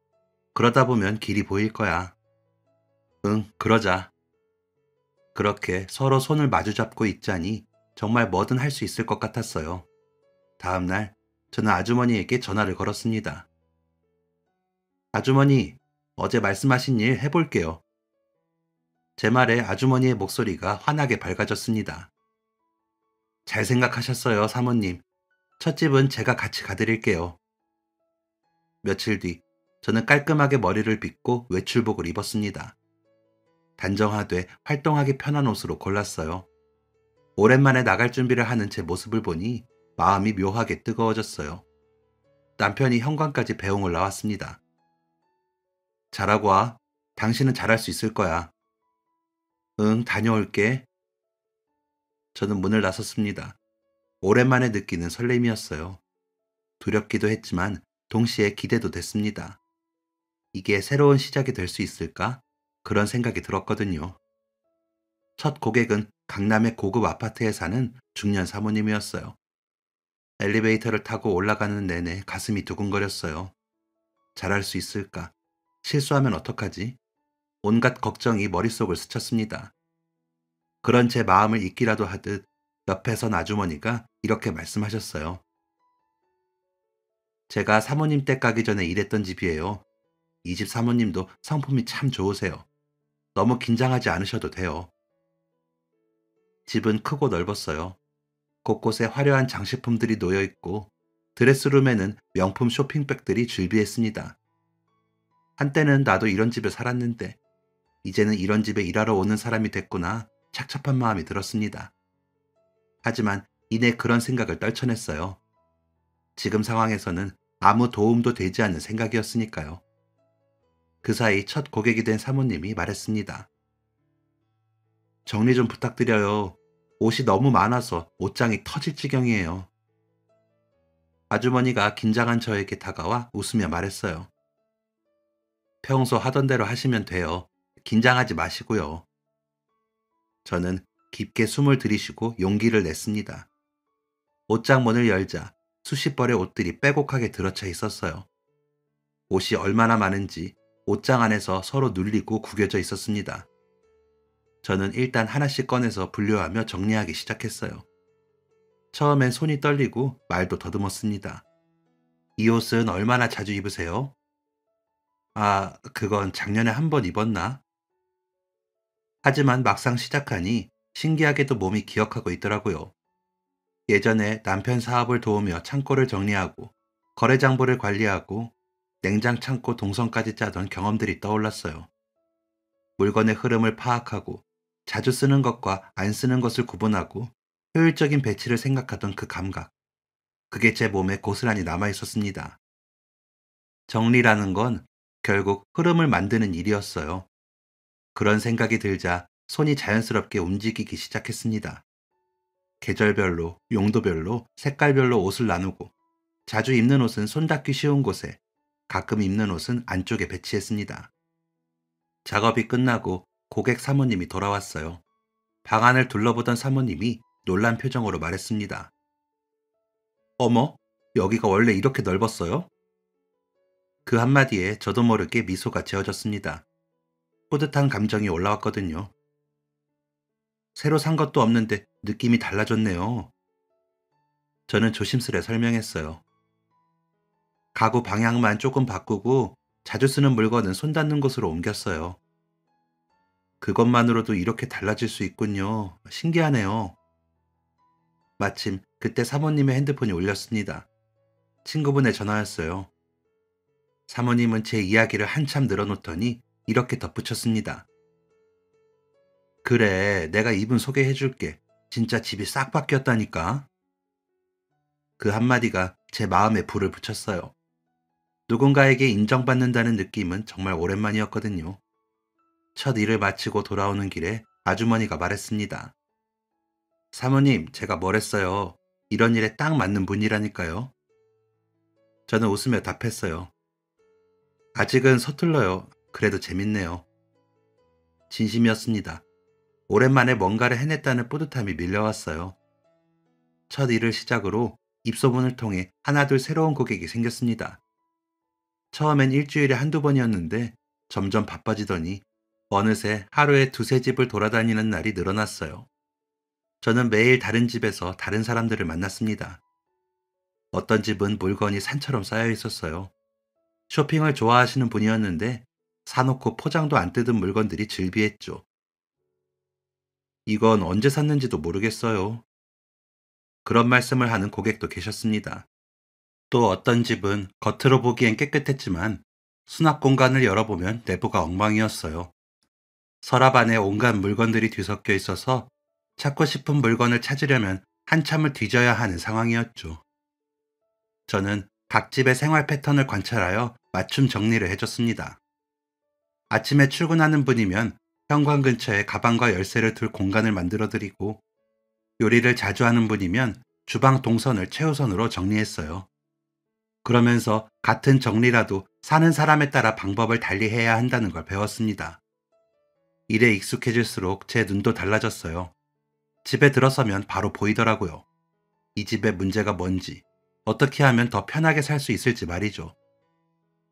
[SPEAKER 1] 그러다 보면 길이 보일 거야. 응, 그러자. 그렇게 서로 손을 마주잡고 있자니 정말 뭐든 할 수 있을 것 같았어요. 다음 날, 저는 아주머니에게 전화를 걸었습니다. 아주머니, 어제 말씀하신 일 해볼게요. 제 말에 아주머니의 목소리가 환하게 밝아졌습니다. 잘 생각하셨어요, 사모님. 첫 집은 제가 같이 가드릴게요. 며칠 뒤, 저는 깔끔하게 머리를 빗고 외출복을 입었습니다. 단정하되 활동하기 편한 옷으로 골랐어요. 오랜만에 나갈 준비를 하는 제 모습을 보니 마음이 묘하게 뜨거워졌어요. 남편이 현관까지 배웅을 나왔습니다. 잘하고 와. 당신은 잘할 수 있을 거야. 응, 다녀올게. 저는 문을 나섰습니다. 오랜만에 느끼는 설렘이었어요. 두렵기도 했지만 동시에 기대도 됐습니다. 이게 새로운 시작이 될 수 있을까? 그런 생각이 들었거든요. 첫 고객은 강남의 고급 아파트에 사는 중년 사모님이었어요. 엘리베이터를 타고 올라가는 내내 가슴이 두근거렸어요. 잘할 수 있을까? 실수하면 어떡하지? 온갖 걱정이 머릿속을 스쳤습니다. 그런 제 마음을 잊기라도 하듯 옆에 선 아주머니가 이렇게 말씀하셨어요. 제가 사모님 댁 가기 전에 일했던 집이에요. 이 집 사모님도 성품이 참 좋으세요. 너무 긴장하지 않으셔도 돼요. 집은 크고 넓었어요. 곳곳에 화려한 장식품들이 놓여 있고 드레스룸에는 명품 쇼핑백들이 줄비했습니다. 한때는 나도 이런 집에 살았는데 이제는 이런 집에 일하러 오는 사람이 됐구나 착잡한 마음이 들었습니다. 하지만 이내 그런 생각을 떨쳐냈어요. 지금 상황에서는 아무 도움도 되지 않는 생각이었으니까요. 그 사이 첫 고객이 된 사모님이 말했습니다. 정리 좀 부탁드려요. 옷이 너무 많아서 옷장이 터질 지경이에요. 아주머니가 긴장한 저에게 다가와 웃으며 말했어요. 평소 하던 대로 하시면 돼요. 긴장하지 마시고요. 저는 깊게 숨을 들이쉬고 용기를 냈습니다. 옷장 문을 열자 수십 벌의 옷들이 빼곡하게 들어차 있었어요. 옷이 얼마나 많은지 옷장 안에서 서로 눌리고 구겨져 있었습니다. 저는 일단 하나씩 꺼내서 분류하며 정리하기 시작했어요. 처음엔 손이 떨리고 말도 더듬었습니다. 이 옷은 얼마나 자주 입으세요? 아, 그건 작년에 한 번 입었나? 하지만 막상 시작하니 신기하게도 몸이 기억하고 있더라고요. 예전에 남편 사업을 도우며 창고를 정리하고 거래 장부를 관리하고 냉장 창고 동선까지 짜던 경험들이 떠올랐어요. 물건의 흐름을 파악하고 자주 쓰는 것과 안 쓰는 것을 구분하고 효율적인 배치를 생각하던 그 감각. 그게 제 몸에 고스란히 남아 있었습니다. 정리라는 건 결국 흐름을 만드는 일이었어요. 그런 생각이 들자 손이 자연스럽게 움직이기 시작했습니다. 계절별로, 용도별로, 색깔별로 옷을 나누고 자주 입는 옷은 손닿기 쉬운 곳에, 가끔 입는 옷은 안쪽에 배치했습니다. 작업이 끝나고 고객 사모님이 돌아왔어요. 방 안을 둘러보던 사모님이 놀란 표정으로 말했습니다. 어머, 여기가 원래 이렇게 넓었어요? 그 한마디에 저도 모르게 미소가 지어졌습니다. 뿌듯한 감정이 올라왔거든요. 새로 산 것도 없는데 느낌이 달라졌네요. 저는 조심스레 설명했어요. 가구 방향만 조금 바꾸고 자주 쓰는 물건은 손 닿는 곳으로 옮겼어요. 그것만으로도 이렇게 달라질 수 있군요. 신기하네요. 마침 그때 사모님의 핸드폰이 울렸습니다. 친구분의 전화였어요. 사모님은 제 이야기를 한참 늘어놓더니 이렇게 덧붙였습니다. 그래, 내가 이분 소개해줄게. 진짜 집이 싹 바뀌었다니까. 그 한마디가 제 마음에 불을 붙였어요. 누군가에게 인정받는다는 느낌은 정말 오랜만이었거든요. 첫 일을 마치고 돌아오는 길에 아주머니가 말했습니다. 사모님, 제가 뭘 했어요? 이런 일에 딱 맞는 분이라니까요. 저는 웃으며 답했어요. 아직은 서툴러요. 그래도 재밌네요. 진심이었습니다. 오랜만에 뭔가를 해냈다는 뿌듯함이 밀려왔어요. 첫 일을 시작으로 입소문을 통해 하나둘 새로운 고객이 생겼습니다. 처음엔 일주일에 한두 번이었는데 점점 바빠지더니 어느새 하루에 두세 집을 돌아다니는 날이 늘어났어요. 저는 매일 다른 집에서 다른 사람들을 만났습니다. 어떤 집은 물건이 산처럼 쌓여 있었어요. 쇼핑을 좋아하시는 분이었는데 사놓고 포장도 안 뜯은 물건들이 즐비했죠. 이건 언제 샀는지도 모르겠어요. 그런 말씀을 하는 고객도 계셨습니다. 또 어떤 집은 겉으로 보기엔 깨끗했지만 수납 공간을 열어보면 내부가 엉망이었어요. 서랍 안에 온갖 물건들이 뒤섞여 있어서 찾고 싶은 물건을 찾으려면 한참을 뒤져야 하는 상황이었죠. 저는 각 집의 생활 패턴을 관찰하여 맞춤 정리를 해줬습니다. 아침에 출근하는 분이면 현관 근처에 가방과 열쇠를 둘 공간을 만들어드리고 요리를 자주 하는 분이면 주방 동선을 최우선으로 정리했어요. 그러면서 같은 정리라도 사는 사람에 따라 방법을 달리 해야 한다는 걸 배웠습니다. 일에 익숙해질수록 제 눈도 달라졌어요. 집에 들어서면 바로 보이더라고요. 이 집의 문제가 뭔지, 어떻게 하면 더 편하게 살 수 있을지 말이죠.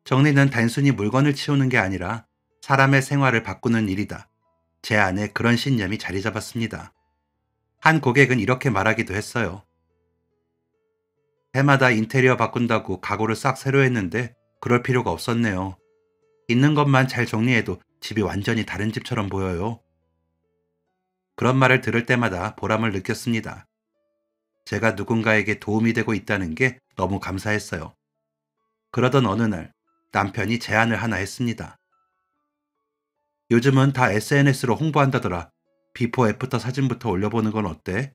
[SPEAKER 1] 정리는 단순히 물건을 치우는 게 아니라 사람의 생활을 바꾸는 일이다. 제 안에 그런 신념이 자리 잡았습니다. 한 고객은 이렇게 말하기도 했어요. 해마다 인테리어 바꾼다고 가구를 싹 새로 했는데 그럴 필요가 없었네요. 있는 것만 잘 정리해도 집이 완전히 다른 집처럼 보여요. 그런 말을 들을 때마다 보람을 느꼈습니다. 제가 누군가에게 도움이 되고 있다는 게 너무 감사했어요. 그러던 어느 날 남편이 제안을 하나 했습니다. 요즘은 다 SNS로 홍보한다더라. 비포 애프터 사진부터 올려보는 건 어때?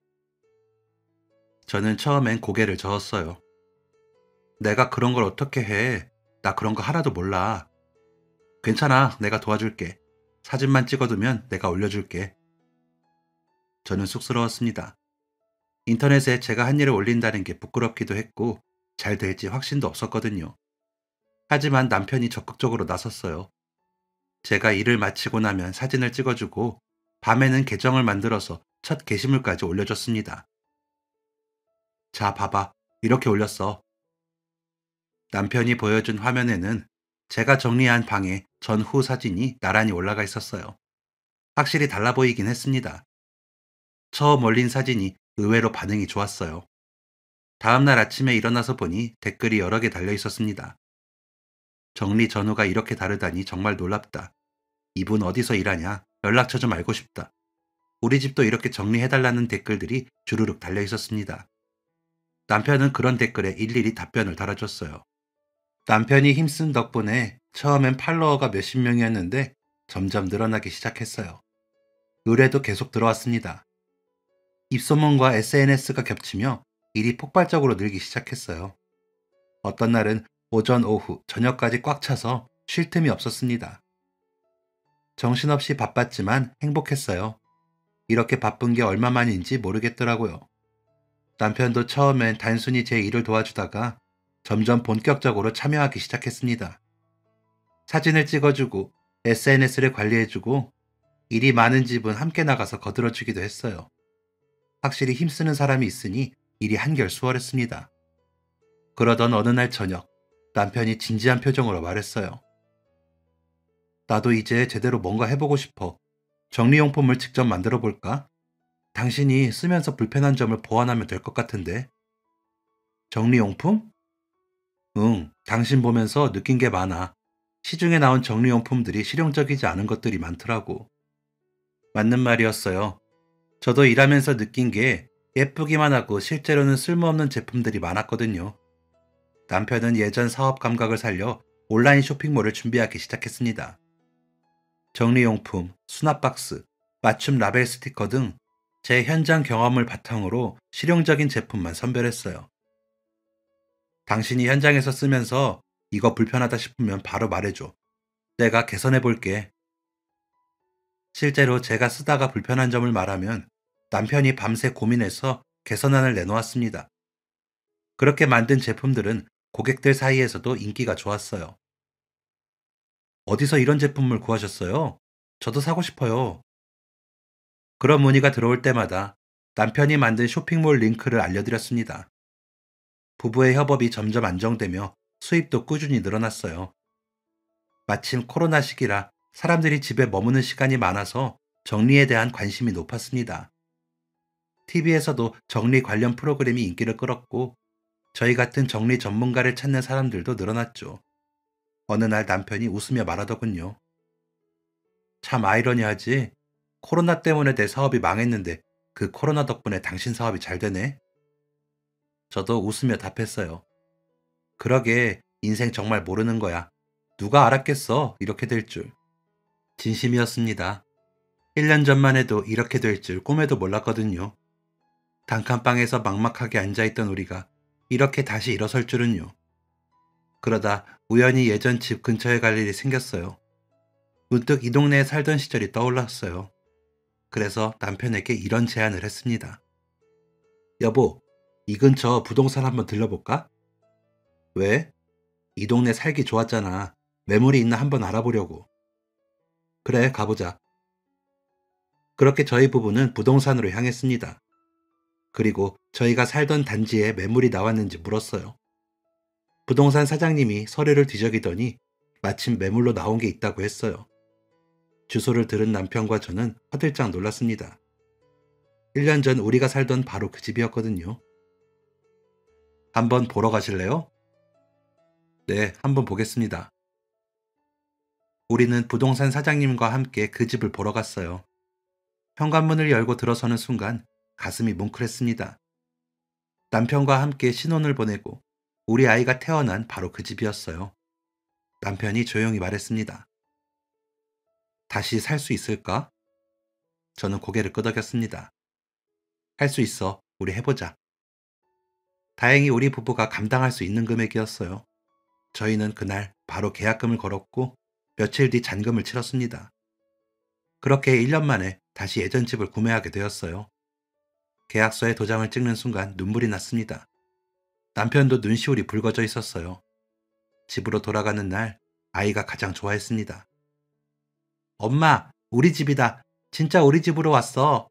[SPEAKER 1] 저는 처음엔 고개를 저었어요. 내가 그런 걸 어떻게 해? 나 그런 거 하나도 몰라. 괜찮아, 내가 도와줄게. 사진만 찍어두면 내가 올려줄게. 저는 쑥스러웠습니다. 인터넷에 제가 한 일을 올린다는 게 부끄럽기도 했고 잘 될지 확신도 없었거든요. 하지만 남편이 적극적으로 나섰어요. 제가 일을 마치고 나면 사진을 찍어주고 밤에는 계정을 만들어서 첫 게시물까지 올려줬습니다. 자, 봐봐. 이렇게 올렸어. 남편이 보여준 화면에는 제가 정리한 방의 전후 사진이 나란히 올라가 있었어요. 확실히 달라 보이긴 했습니다. 처음 올린 사진이 의외로 반응이 좋았어요. 다음날 아침에 일어나서 보니 댓글이 여러 개 달려 있었습니다. 정리 전후가 이렇게 다르다니 정말 놀랍다. 이분 어디서 일하냐? 연락처 좀 알고 싶다. 우리 집도 이렇게 정리해달라는 댓글들이 주르륵 달려 있었습니다. 남편은 그런 댓글에 일일이 답변을 달아줬어요. 남편이 힘쓴 덕분에 처음엔 팔로워가 몇십 명이었는데 점점 늘어나기 시작했어요. 의뢰도 계속 들어왔습니다. 입소문과 SNS가 겹치며 일이 폭발적으로 늘기 시작했어요. 어떤 날은 오전, 오후, 저녁까지 꽉 차서 쉴 틈이 없었습니다. 정신없이 바빴지만 행복했어요. 이렇게 바쁜 게 얼마만인지 모르겠더라고요. 남편도 처음엔 단순히 제 일을 도와주다가 점점 본격적으로 참여하기 시작했습니다. 사진을 찍어주고 SNS를 관리해주고 일이 많은 집은 함께 나가서 거들어주기도 했어요. 확실히 힘쓰는 사람이 있으니 일이 한결 수월했습니다. 그러던 어느 날 저녁, 남편이 진지한 표정으로 말했어요. 나도 이제 제대로 뭔가 해보고 싶어. 정리용품을 직접 만들어 볼까? 당신이 쓰면서 불편한 점을 보완하면 될 것 같은데. 정리용품? 응, 당신 보면서 느낀 게 많아. 시중에 나온 정리용품들이 실용적이지 않은 것들이 많더라고. 맞는 말이었어요. 저도 일하면서 느낀 게 예쁘기만 하고 실제로는 쓸모없는 제품들이 많았거든요. 남편은 예전 사업 감각을 살려 온라인 쇼핑몰을 준비하기 시작했습니다. 정리용품, 수납박스, 맞춤 라벨 스티커 등 제 현장 경험을 바탕으로 실용적인 제품만 선별했어요. 당신이 현장에서 쓰면서 이거 불편하다 싶으면 바로 말해줘. 내가 개선해 볼게. 실제로 제가 쓰다가 불편한 점을 말하면 남편이 밤새 고민해서 개선안을 내놓았습니다. 그렇게 만든 제품들은 고객들 사이에서도 인기가 좋았어요. 어디서 이런 제품을 구하셨어요? 저도 사고 싶어요. 그런 문의가 들어올 때마다 남편이 만든 쇼핑몰 링크를 알려드렸습니다. 부부의 협업이 점점 안정되며 수입도 꾸준히 늘어났어요. 마침 코로나 시기라 사람들이 집에 머무는 시간이 많아서 정리에 대한 관심이 높았습니다. TV에서도 정리 관련 프로그램이 인기를 끌었고 저희 같은 정리 전문가를 찾는 사람들도 늘어났죠. 어느 날 남편이 웃으며 말하더군요. 참 아이러니하지? 코로나 때문에 내 사업이 망했는데 그 코로나 덕분에 당신 사업이 잘 되네? 저도 웃으며 답했어요. 그러게 인생 정말 모르는 거야. 누가 알았겠어? 이렇게 될 줄. 진심이었습니다. 1년 전만 해도 이렇게 될 줄 꿈에도 몰랐거든요. 단칸방에서 막막하게 앉아있던 우리가 이렇게 다시 일어설 줄은요. 그러다 우연히 예전 집 근처에 갈 일이 생겼어요. 문득 이 동네에 살던 시절이 떠올랐어요. 그래서 남편에게 이런 제안을 했습니다. 여보, 이 근처 부동산 한번 들려볼까? 왜? 이 동네 살기 좋았잖아. 매물이 있나 한번 알아보려고. 그래, 가보자. 그렇게 저희 부부는 부동산으로 향했습니다. 그리고 저희가 살던 단지에 매물이 나왔는지 물었어요. 부동산 사장님이 서류를 뒤적이더니 마침 매물로 나온 게 있다고 했어요. 주소를 들은 남편과 저는 화들짝 놀랐습니다. 1년 전 우리가 살던 바로 그 집이었거든요. 한번 보러 가실래요? 네, 한번 보겠습니다. 우리는 부동산 사장님과 함께 그 집을 보러 갔어요. 현관문을 열고 들어서는 순간 가슴이 뭉클했습니다. 남편과 함께 신혼을 보내고 우리 아이가 태어난 바로 그 집이었어요. 남편이 조용히 말했습니다. 다시 살 수 있을까? 저는 고개를 끄덕였습니다. 할 수 있어. 우리 해보자. 다행히 우리 부부가 감당할 수 있는 금액이었어요. 저희는 그날 바로 계약금을 걸었고 며칠 뒤 잔금을 치렀습니다. 그렇게 1년 만에 다시 예전 집을 구매하게 되었어요. 계약서에 도장을 찍는 순간 눈물이 났습니다. 남편도 눈시울이 붉어져 있었어요. 집으로 돌아가는 날 아이가 가장 좋아했습니다. 엄마, 우리 집이다. 진짜 우리 집으로 왔어.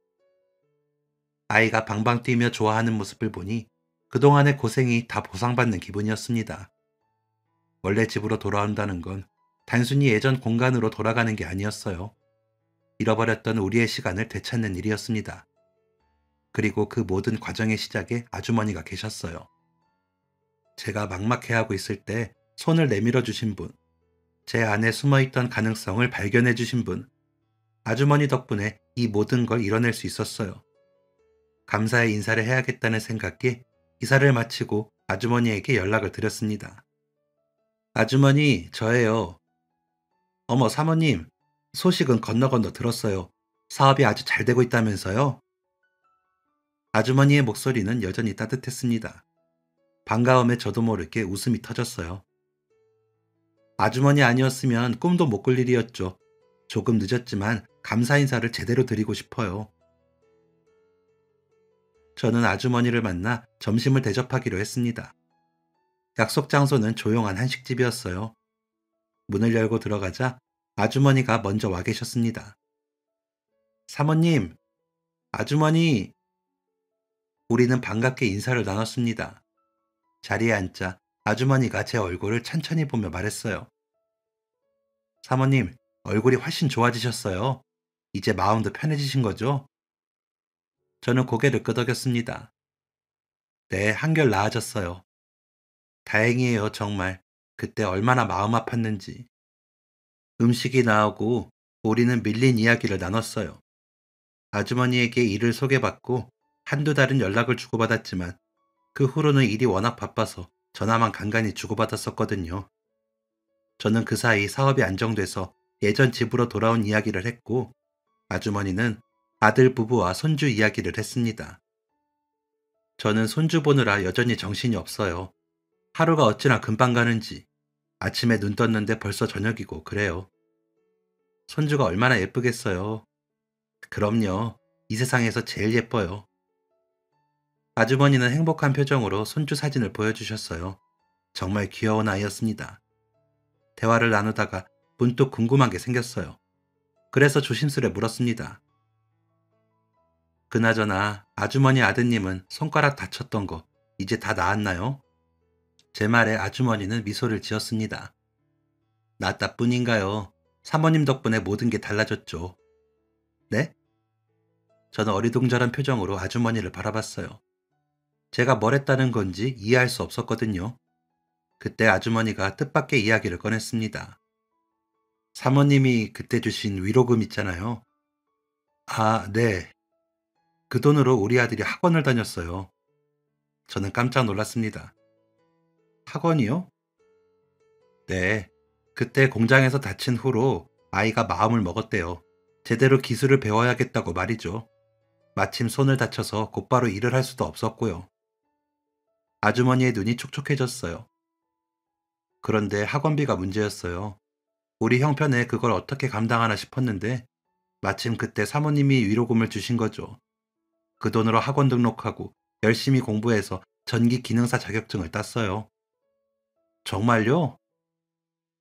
[SPEAKER 1] 아이가 방방 뛰며 좋아하는 모습을 보니 그동안의 고생이 다 보상받는 기분이었습니다. 원래 집으로 돌아온다는 건 단순히 예전 공간으로 돌아가는 게 아니었어요. 잃어버렸던 우리의 시간을 되찾는 일이었습니다. 그리고 그 모든 과정의 시작에 아주머니가 계셨어요. 제가 막막해하고 있을 때 손을 내밀어 주신 분, 제 안에 숨어있던 가능성을 발견해 주신 분, 아주머니 덕분에 이 모든 걸 이뤄낼 수 있었어요. 감사의 인사를 해야겠다는 생각에 이사를 마치고 아주머니에게 연락을 드렸습니다. 아주머니, 저예요. 어머, 사모님, 소식은 건너 들었어요. 사업이 아주 잘 되고 있다면서요? 아주머니의 목소리는 여전히 따뜻했습니다. 반가움에 저도 모르게 웃음이 터졌어요. 아주머니 아니었으면 꿈도 못 꿀 일이었죠. 조금 늦었지만 감사 인사를 제대로 드리고 싶어요. 저는 아주머니를 만나 점심을 대접하기로 했습니다. 약속 장소는 조용한 한식집이었어요. 문을 열고 들어가자 아주머니가 먼저 와 계셨습니다. 사모님, 아주머니. 우리는 반갑게 인사를 나눴습니다. 자리에 앉자 아주머니가 제 얼굴을 천천히 보며 말했어요. 사모님, 얼굴이 훨씬 좋아지셨어요. 이제 마음도 편해지신 거죠? 저는 고개를 끄덕였습니다. 네, 한결 나아졌어요. 다행이에요, 정말. 그때 얼마나 마음 아팠는지. 음식이 나오고 우리는 밀린 이야기를 나눴어요. 아주머니에게 일을 소개받고 한두 달은 연락을 주고받았지만 그 후로는 일이 워낙 바빠서 전화만 간간히 주고받았었거든요. 저는 그 사이 사업이 안정돼서 예전 집으로 돌아온 이야기를 했고 아주머니는 아들 부부와 손주 이야기를 했습니다. 저는 손주 보느라 여전히 정신이 없어요. 하루가 어찌나 금방 가는지 아침에 눈 떴는데 벌써 저녁이고 그래요. 손주가 얼마나 예쁘겠어요. 그럼요. 이 세상에서 제일 예뻐요. 아주머니는 행복한 표정으로 손주 사진을 보여주셨어요. 정말 귀여운 아이였습니다. 대화를 나누다가 문득 궁금한 게 생겼어요. 그래서 조심스레 물었습니다. 그나저나 아주머니 아드님은 손가락 다쳤던 거 이제 다 나았나요? 제 말에 아주머니는 미소를 지었습니다. 낫다 뿐인가요? 사모님 덕분에 모든 게 달라졌죠. 네? 저는 어리둥절한 표정으로 아주머니를 바라봤어요. 제가 뭘 했다는 건지 이해할 수 없었거든요. 그때 아주머니가 뜻밖의 이야기를 꺼냈습니다. 사모님이 그때 주신 위로금 있잖아요. 아, 네. 그 돈으로 우리 아들이 학원을 다녔어요. 저는 깜짝 놀랐습니다. 학원이요? 네. 그때 공장에서 다친 후로 아이가 마음을 먹었대요. 제대로 기술을 배워야겠다고 말이죠. 마침 손을 다쳐서 곧바로 일을 할 수도 없었고요. 아주머니의 눈이 촉촉해졌어요. 그런데 학원비가 문제였어요. 우리 형편에 그걸 어떻게 감당하나 싶었는데 마침 그때 사모님이 위로금을 주신 거죠. 그 돈으로 학원 등록하고 열심히 공부해서 전기 기능사 자격증을 땄어요. 정말요?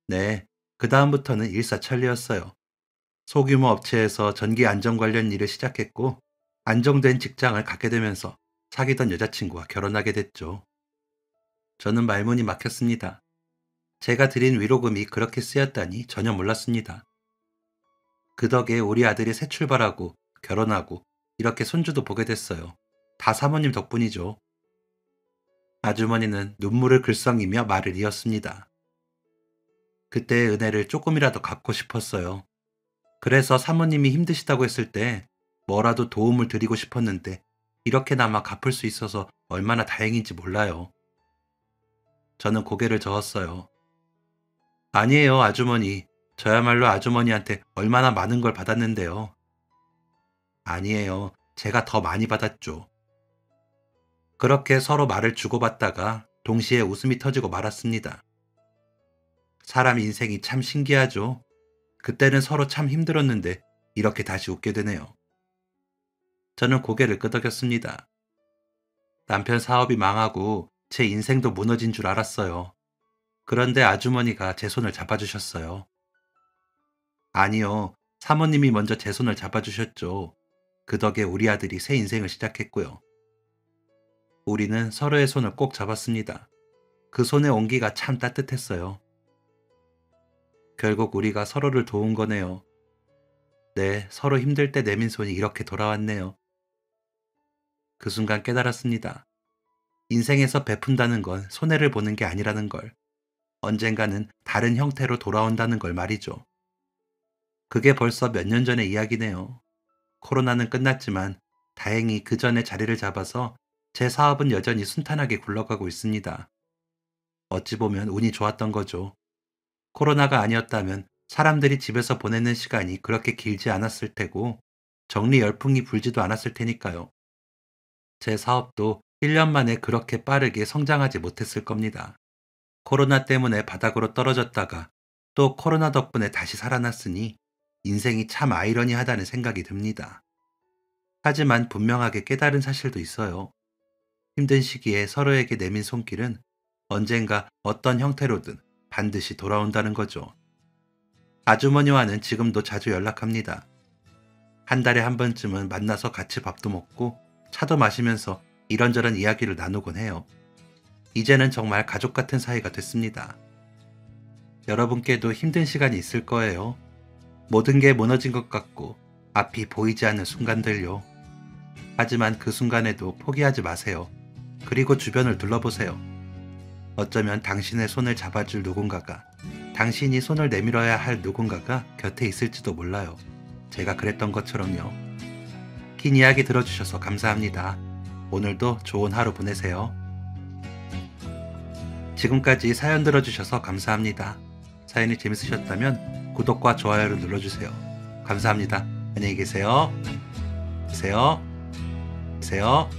[SPEAKER 1] 네. 그다음부터는 일사천리였어요. 소규모 업체에서 전기 안전 관련 일을 시작했고, 안정된 직장을 갖게 되면서 사귀던 여자친구와 결혼하게 됐죠. 저는 말문이 막혔습니다. 제가 드린 위로금이 그렇게 쓰였다니 전혀 몰랐습니다. 그 덕에 우리 아들이 새 출발하고 결혼하고 이렇게 손주도 보게 됐어요. 다 사모님 덕분이죠. 아주머니는 눈물을 글썽이며 말을 이었습니다. 그때의 은혜를 조금이라도 갚고 싶었어요. 그래서 사모님이 힘드시다고 했을 때 뭐라도 도움을 드리고 싶었는데 이렇게나마 갚을 수 있어서 얼마나 다행인지 몰라요. 저는 고개를 저었어요. 아니에요, 아주머니. 저야말로 아주머니한테 얼마나 많은 걸 받았는데요. 아니에요. 제가 더 많이 받았죠. 그렇게 서로 말을 주고받다가 동시에 웃음이 터지고 말았습니다. 사람 인생이 참 신기하죠. 그때는 서로 참 힘들었는데 이렇게 다시 웃게 되네요. 저는 고개를 끄덕였습니다. 남편 사업이 망하고 제 인생도 무너진 줄 알았어요. 그런데 아주머니가 제 손을 잡아주셨어요. 아니요, 사모님이 먼저 제 손을 잡아주셨죠. 그 덕에 우리 아들이 새 인생을 시작했고요. 우리는 서로의 손을 꼭 잡았습니다. 그 손의 온기가 참 따뜻했어요. 결국 우리가 서로를 도운 거네요. 네, 서로 힘들 때 내민 손이 이렇게 돌아왔네요. 그 순간 깨달았습니다. 인생에서 베푼다는 건 손해를 보는 게 아니라는 걸. 언젠가는 다른 형태로 돌아온다는 걸 말이죠. 그게 벌써 몇 년 전의 이야기네요. 코로나는 끝났지만 다행히 그 전에 자리를 잡아서 제 사업은 여전히 순탄하게 굴러가고 있습니다. 어찌 보면 운이 좋았던 거죠. 코로나가 아니었다면 사람들이 집에서 보내는 시간이 그렇게 길지 않았을 테고 정리 열풍이 불지도 않았을 테니까요. 제 사업도 1년 만에 그렇게 빠르게 성장하지 못했을 겁니다. 코로나 때문에 바닥으로 떨어졌다가 또 코로나 덕분에 다시 살아났으니 인생이 참 아이러니하다는 생각이 듭니다. 하지만 분명하게 깨달은 사실도 있어요. 힘든 시기에 서로에게 내민 손길은 언젠가 어떤 형태로든 반드시 돌아온다는 거죠. 아주머니와는 지금도 자주 연락합니다. 한 달에 한 번쯤은 만나서 같이 밥도 먹고 차도 마시면서 이런저런 이야기를 나누곤 해요. 이제는 정말 가족 같은 사이가 됐습니다. 여러분께도 힘든 시간이 있을 거예요. 모든 게 무너진 것 같고 앞이 보이지 않는 순간들요. 하지만 그 순간에도 포기하지 마세요. 그리고 주변을 둘러보세요. 어쩌면 당신의 손을 잡아줄 누군가가, 당신이 손을 내밀어야 할 누군가가 곁에 있을지도 몰라요. 제가 그랬던 것처럼요. 긴 이야기 들어주셔서 감사합니다. 오늘도 좋은 하루 보내세요. 지금까지 사연 들어주셔서 감사합니다. 사연이 재밌으셨다면 구독과 좋아요를 눌러주세요. 감사합니다. 안녕히 계세요. 계세요. 계세요.